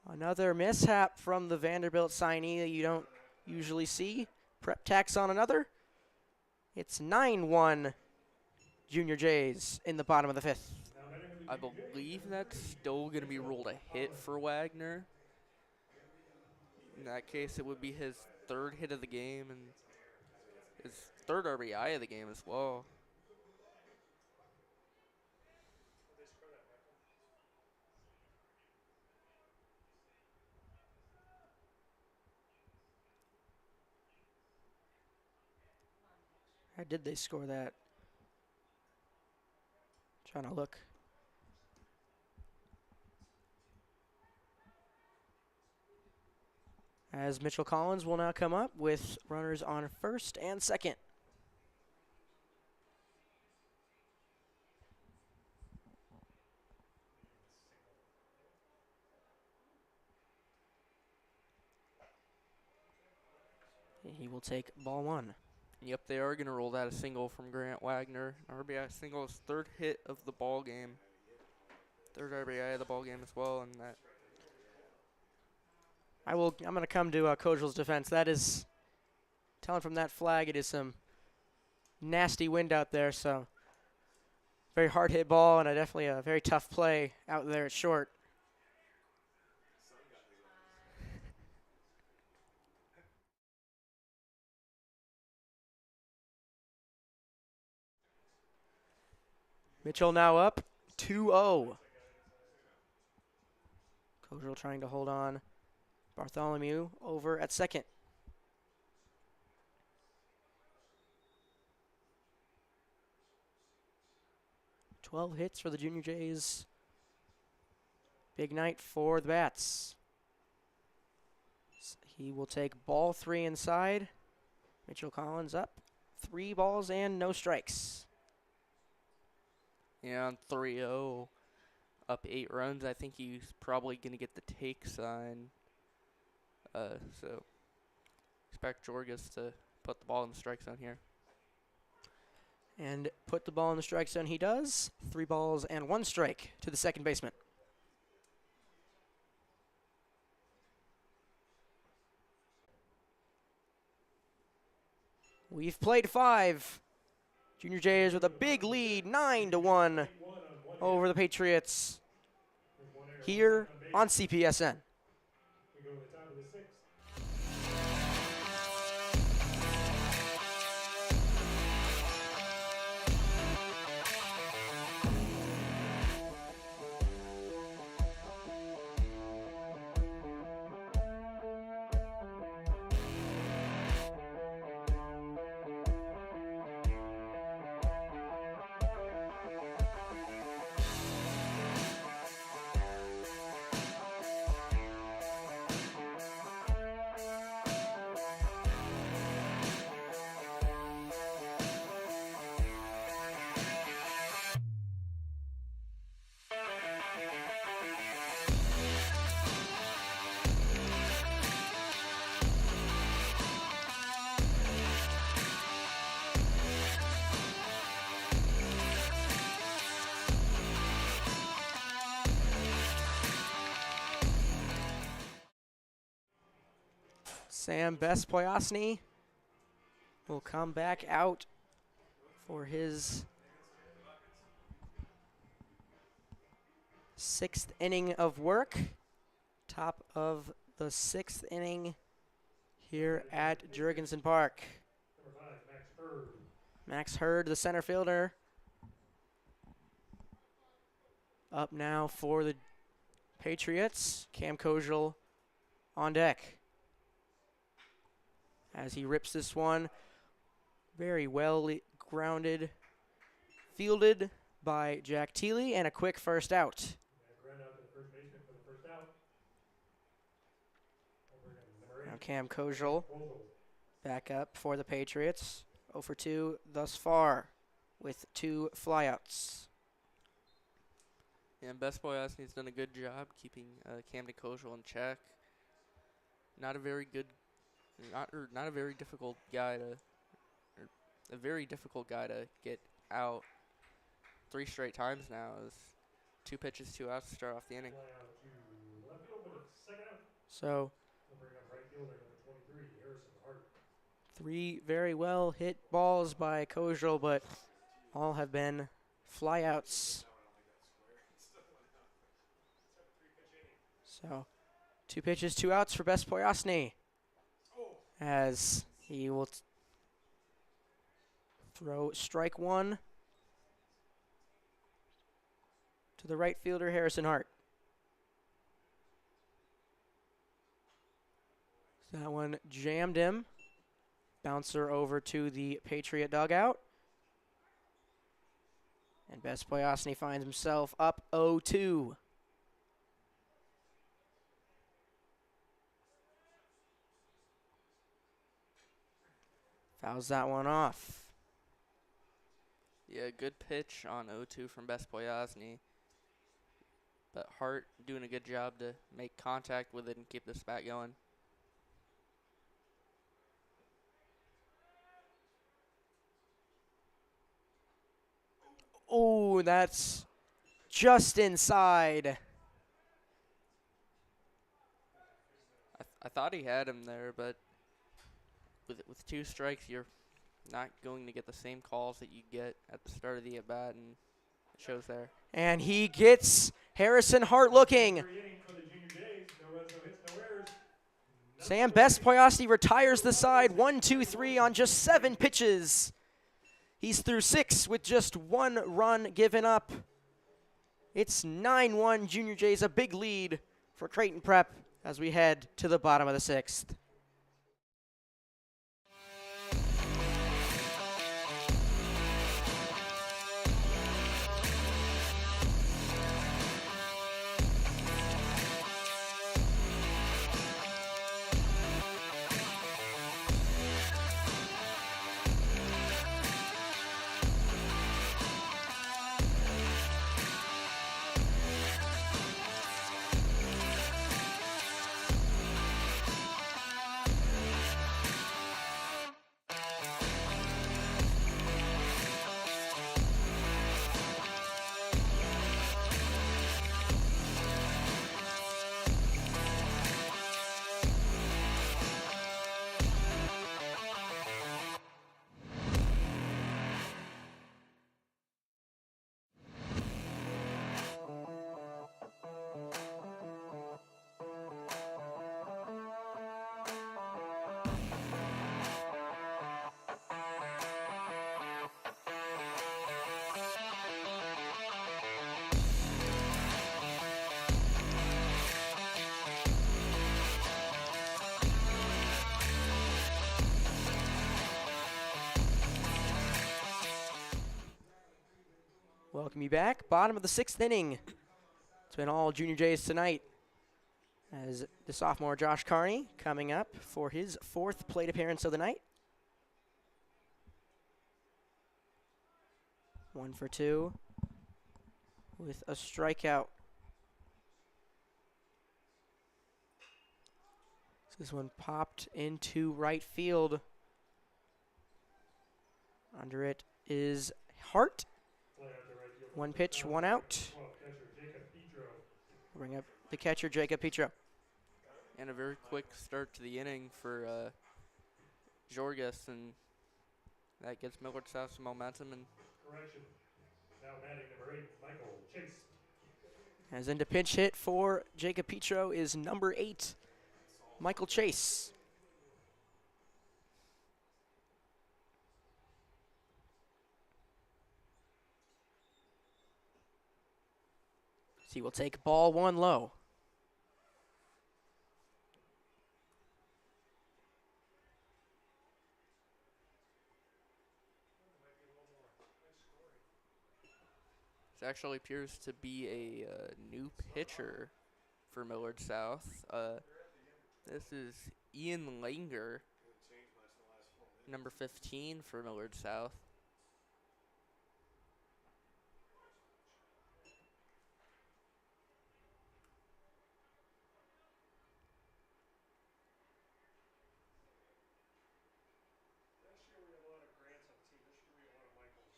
Speaker 1: Another mishap from the Vanderbilt signee that you don't usually see. Prep tacks on another. It's 9-1 Junior Jays in the bottom of the fifth.
Speaker 2: I believe that's still going to be ruled a hit for Wagner. In that case, it would be his 3rd hit of the game and his 3rd RBI of the game as well.
Speaker 1: How did they score that? Trying to look. As Mitchell Collins will now come up with runners on first and second. He will take ball 1.
Speaker 2: Yep, they are going to roll that a single from Grant Wagner. RBI single is 3rd hit of the ball game. 3rd RBI of the ball game as well, and that.
Speaker 1: I'm going to come to Kojal's defense. That is, telling from that flag, it is some nasty wind out there. So, very hard hit ball and definitely a very tough play out there at short. Mitchell now up 2-0. Kojal trying to hold on. Bartholomew over at second. "12 hits for the Junior Jays. Big night for the Bats. He will take ball 3 inside. Mitchell Collins up. 3 balls and no strikes.
Speaker 2: Yeah, on 3-0, up 8 runs. I think he's probably going to get the take sign. So, expect Jorgis to put the ball in the strike zone here.
Speaker 1: And put the ball in the strike zone he does. 3 balls and 1 strike to the second baseman. We've played 5. Junior Jays with a big lead, 9-1 over the Patriots here on CPSN.
Speaker 3: We go to the top of the 6th.
Speaker 1: Sam Bespoyosny will come back out for his 6th inning of work. Top of the 6th inning here at Jurgensen Park.
Speaker 3: Number 5, Max Hurd.
Speaker 1: Max Hurd, the center fielder. Up now for the Patriots. Cam Kojal on deck as he rips this one. Very well grounded, fielded by Jack Thiele, and a quick first out.
Speaker 3: And ground out to the first baseman for the first out. Over again, number 8.
Speaker 1: Now Cam Kojal
Speaker 3: Vogel.
Speaker 1: back up for the Patriots. 0 for 2 thus far with 2 flyouts.
Speaker 2: And Bespoyosny's done a good job keeping Camden Kojal in check. Not a very difficult guy to get out 3 straight times now. Is 2 pitches, 2 outs to start off the inning.
Speaker 3: Fly out to left field for the second out.
Speaker 1: So
Speaker 3: We'll bring up right fielder number 23, Harrison Hart.
Speaker 1: 3 very well hit balls by Kojal, but all have been flyouts. So 2 pitches, 2 outs for Bespoyosny as he will throw strike 1 to the right fielder, Harrison Hart. That one jammed him. Bouncer over to the Patriot dugout. And Bespoyosny finds himself up 0-2. Fouls that one off.
Speaker 2: Yeah, good pitch on 0-2 from Bespoyosny. But Hart doing a good job to make contact with it and keep this bat going.
Speaker 1: Oh, that's just inside.
Speaker 2: I thought he had him there, but with 2 strikes, you're not going to get the same calls that you get at the start of the at-bat, and it shows there.
Speaker 1: And he gets Harrison Hart looking.
Speaker 3: Third inning for the Junior Jays. No runs, no hits, no errors.
Speaker 1: Sam Bespoyosny retires the side 1-2-3 on just 7 pitches. He's through 6 with just 1 run given up. It's 9-1 Junior Jays, a big lead for Creighton Prep as we head to the bottom of the 6th. Welcome you back. Bottom of the 6th inning. It's been all Junior Jays tonight as the sophomore Josh Carney coming up for his 4th plate appearance of the night. 1 for 2 with a strikeout. This one popped into right field. Under it is Hart. 1 pitch, 1 out. Bring up the catcher, Jacob Petro.
Speaker 2: And a very quick start to the inning for Jorges, and that gets Millard South some momentum. And
Speaker 3: Correction. Now batting number 8, Michael Chase.
Speaker 1: As into pinch hit for Jacob Petro is number 8, Michael Chase. So he will take ball 1 low.
Speaker 2: this actually appears to be a new pitcher for Millard South. This is Ian Langer, number 15 for Millard South.
Speaker 3: Last year we had a lot of Grants on the team. This year we have a lot of Michaels.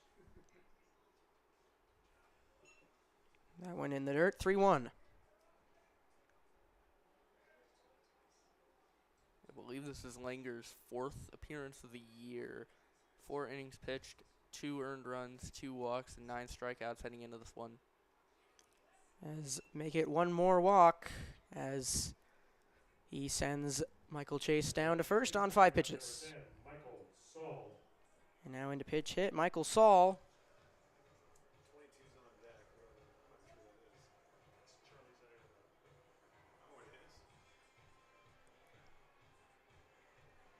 Speaker 1: That one in the dirt, 3-1.
Speaker 2: I believe this is Langer's 4th appearance of the year. 4 innings pitched, 2 earned runs, 2 walks, and 9 strikeouts heading into this one.
Speaker 1: As make it 1 more walk as he sends Michael Chase down to first on 5 pitches.
Speaker 3: Number 10, Michael Saul.
Speaker 1: And now into pitch hit, Michael Saul.
Speaker 3: 22's on deck. I'm not sure that is. It's Charlie Ziola. Oh, it is?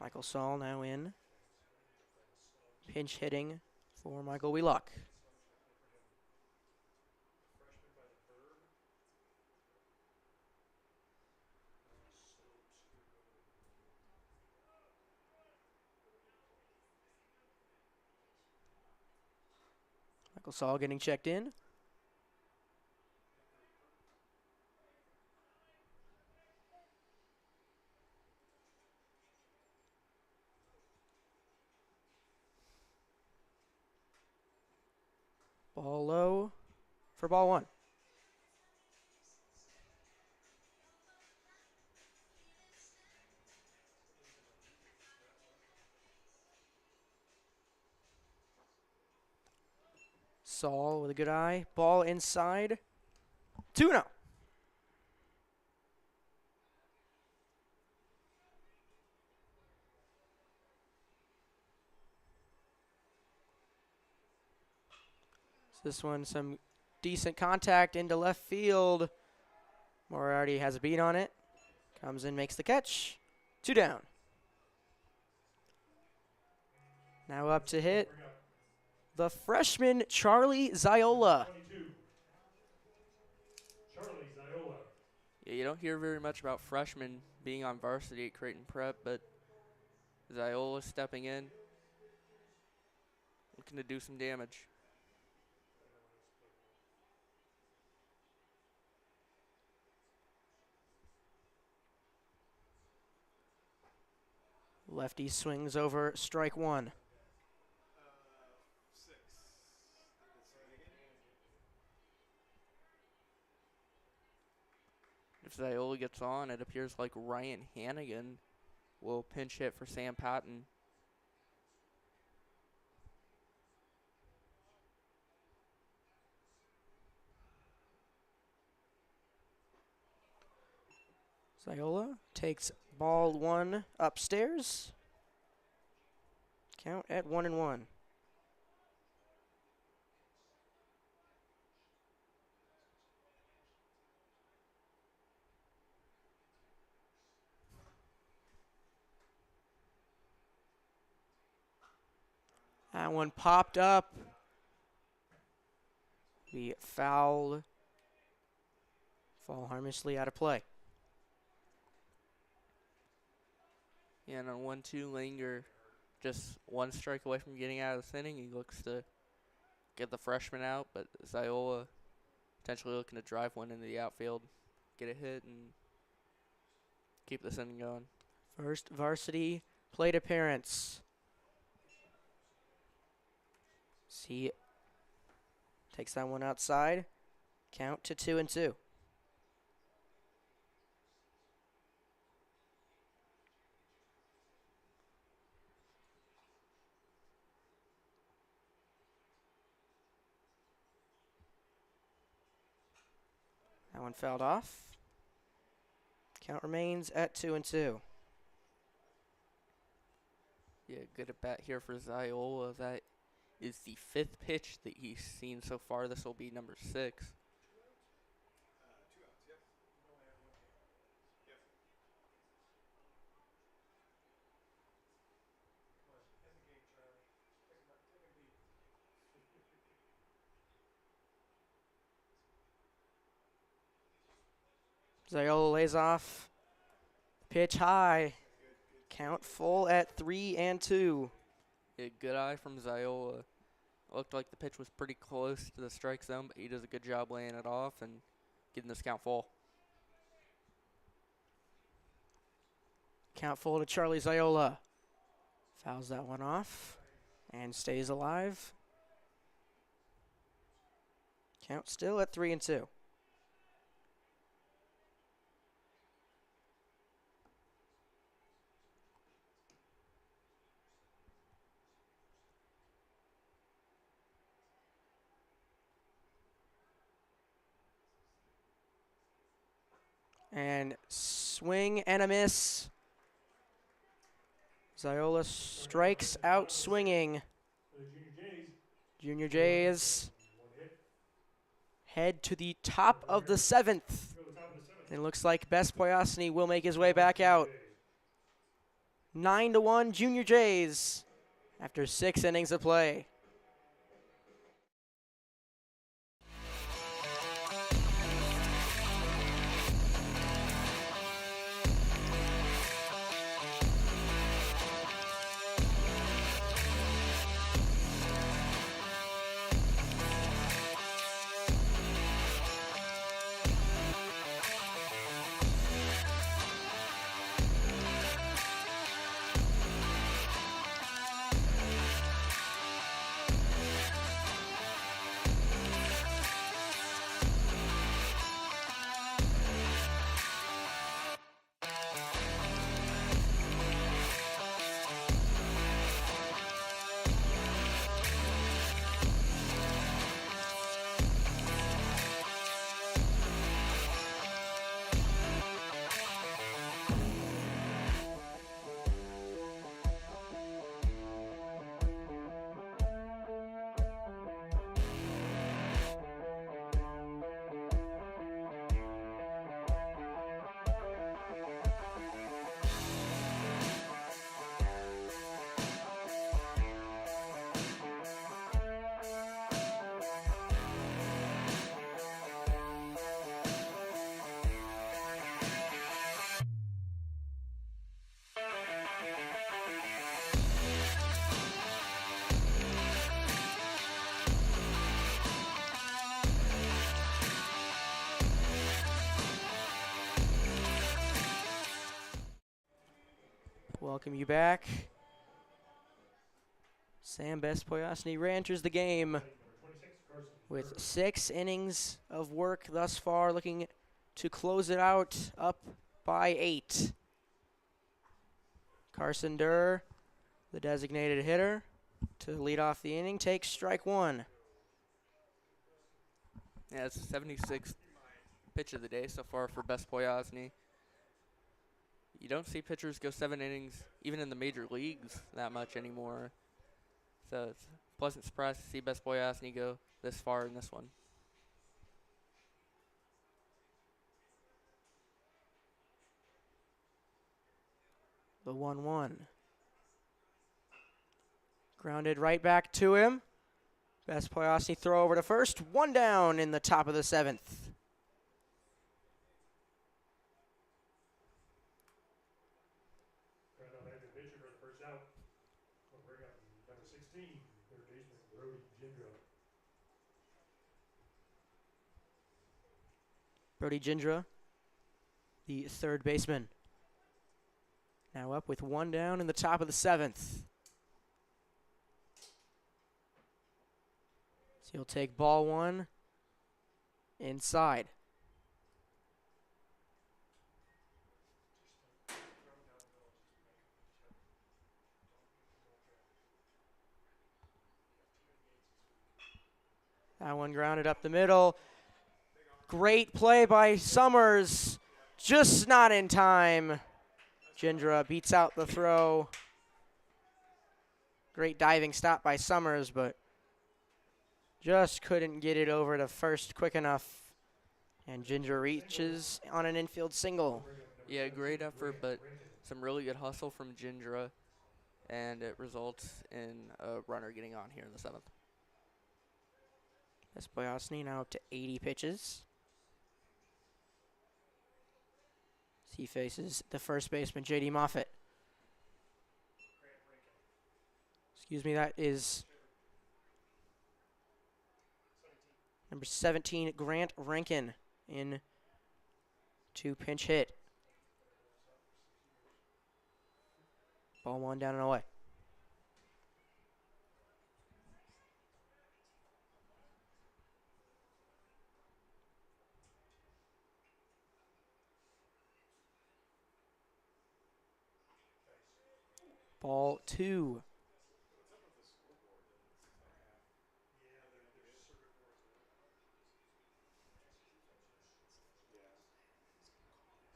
Speaker 1: Michael Saul now in. Pinch hitting for Michael Wheelock.
Speaker 3: Freshman by the third. So obscure.
Speaker 1: Michael Saul getting checked in. Ball low for ball 1. Saul with a good eye. Ball inside. 2-0. This one, some decent contact into left field. Moriarty has a beat on it. Comes in, makes the catch. 2 down. Now up to hit the freshman Charlie Ziola.
Speaker 3: 22. Charlie Ziola.
Speaker 2: Yeah, you don't hear very much about freshmen being on varsity at Creighton Prep, but Ziola stepping in, looking to do some damage.
Speaker 1: Lefty swings over strike 1.
Speaker 3: 6.
Speaker 2: If Ziola gets on, it appears like Ryan Hannigan will pinch hit for Sam Patton.
Speaker 1: Ziola takes ball 1 upstairs. Count at 1-1. That one popped up. The foul. Fall harmlessly out of play.
Speaker 2: And on 1-2, Langer just 1 strike away from getting out of this inning. He looks to get the freshman out, but Ziola potentially looking to drive one into the outfield, get a hit, and keep this inning going.
Speaker 1: First varsity plate appearance. See, takes that one outside. Count to 2-2. That one fouled off. Count remains at 2-2.
Speaker 2: Yeah, good at bat here for Ziola. That is the 5th pitch that he's seen so far. This will be number 6.
Speaker 3: 2 outs. Yep. You only have 1 game. Yep. Come on. End the game, Charlie. Take a beat.
Speaker 1: Ziola lays off. Pitch high. Count full at 3-2.
Speaker 2: Yeah, good eye from Ziola. Looked like the pitch was pretty close to the strike zone, but he does a good job laying it off and getting this count full.
Speaker 1: Count full to Charlie Ziola. Fouls that one off and stays alive. Count still at 3-2. And swing and a miss. Ziola strikes out swinging.
Speaker 3: For the Junior Jays.
Speaker 1: Junior Jays
Speaker 3: 1 hit.
Speaker 1: head to the top of the 7th.
Speaker 3: Go to the top of the 7th.
Speaker 1: And it looks like Best Poyasny will make his way back out. 9-1 Junior Jays after 6 innings of play. Welcome you back. Sam Best Poyasny re-enters the game
Speaker 3: Number 26, Carson.
Speaker 1: with 6 innings of work thus far, looking to close it out up by 8. Carson Durr, the designated hitter, to lead off the inning, takes strike 1.
Speaker 2: Yeah, it's the 76th pitch of the day so far for Best Poyasny. You don't see pitchers go 7 innings, even in the major leagues, that much anymore. So it's a pleasant surprise to see Best Poyasny go this far in this one.
Speaker 1: The 1-1. Grounded right back to him. Best Poyasny throw over to first. 1 down in the top of the 7th.
Speaker 3: Ground out after the pitcher for the first out. We'll bring up number 16, third baseman, Brody Gindra.
Speaker 1: Brody Gindra, the third baseman. Now up with 1 down in the top of the 7th. So he'll take ball 1 inside. That one grounded up the middle. Great play by Summers. Just not in time. Jindra beats out the throw. Great diving stop by Summers, but just couldn't get it over to first quick enough. And Jindra reaches on an infield single.
Speaker 2: Yeah, great effort, but some really good hustle from Jindra, and it results in a runner getting on here in the 7th.
Speaker 1: Boyosny now up to 80 pitches. He faces the first baseman, J.D. Moffitt. Excuse me, that is number 17, Grant Rankin, in to pinch hit. Ball 1 down and away. Ball 2.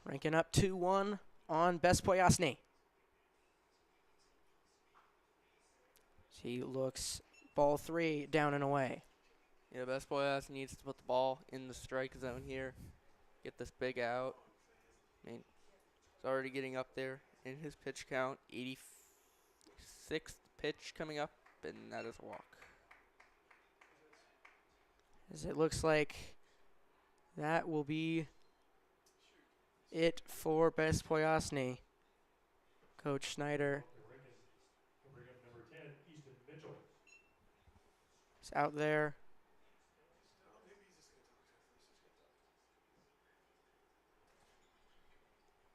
Speaker 1: Ranking up 2-1 on Boyosny. He looks ball 3 down and away.
Speaker 2: Yeah, Boyosny needs to put the ball in the strike zone here, get this big out. I mean, it's already getting up there in his pitch count. 86th pitch coming up, and that is a walk.
Speaker 1: As it looks like that will be it for Boyosny. Coach Schneider is out there.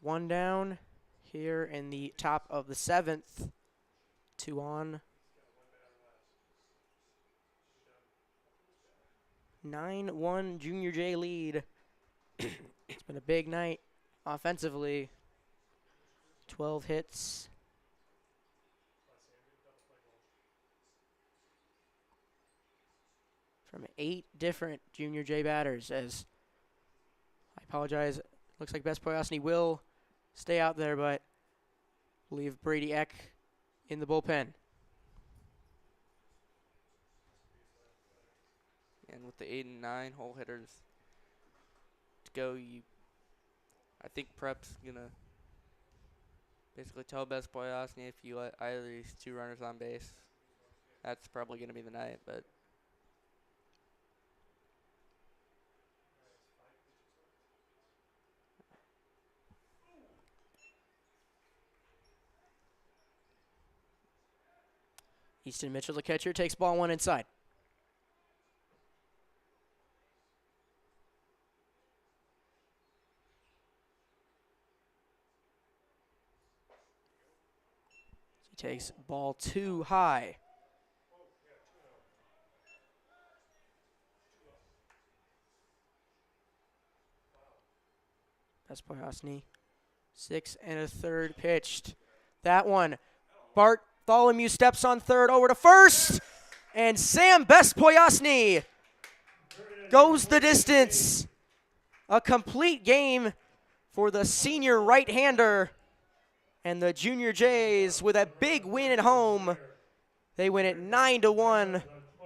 Speaker 1: One down here in the top of the 7th. 2 on. 9-1 Junior J lead. It's been a big night offensively. 12 hits. From 8 different Junior J batters, as I apologize, looks like Boyosny will stay out there, but leave Brady Eck in the bullpen.
Speaker 2: And with the 8 and 9 hole hitters to go, I think Prep's gonna basically tell Boyosny, if you let either of these 2 runners on base, that's probably gonna be the night. But
Speaker 1: Easton Mitchell, the catcher, takes ball 1 inside. He takes ball 2 high. Boyosny, 6 1/3 pitched. That one, Bartholomew steps on third, over to first, and Sam Boyosny goes the distance. A complete game for the senior right-hander, and the Junior Jays with a big win at home. They win it 9-1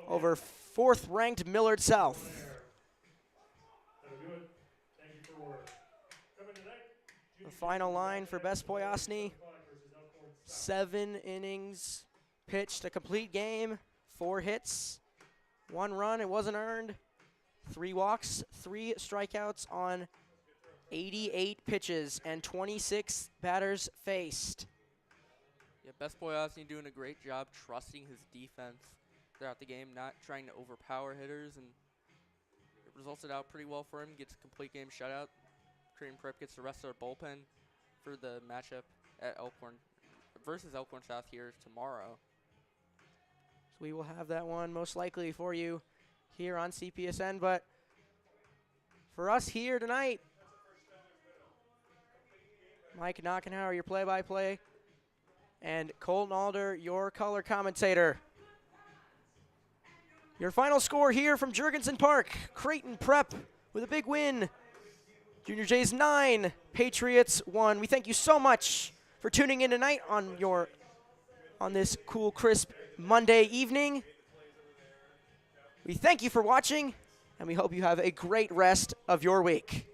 Speaker 1: over 4th-ranked Millard South. The final line for Boyosny: 7 innings pitched, a complete game, 4 hits, 1 run, it wasn't earned, 3 walks, 3 strikeouts on 88 pitches, and 26 batters faced.
Speaker 2: yeah, Boyosny doing a great job trusting his defense throughout the game, not trying to overpower hitters, and it resulted out pretty well for him. Gets a complete game shutout. Creighton Prep gets the rest of their bullpen for the matchup at Elkhorn versus Elkhorn South here tomorrow.
Speaker 1: So we will have that one most likely for you here on CPSN, but for us here tonight, Mike Knockenhauer, your play-by-play, and Colton Alder, your color commentator. Your final score here from Jurgensen Park: Creighton Prep with a big win. Junior Jays 9, Patriots 1. We thank you so much for tuning in tonight on this cool, crisp Monday evening. We thank you for watching, and we hope you have a great rest of your week.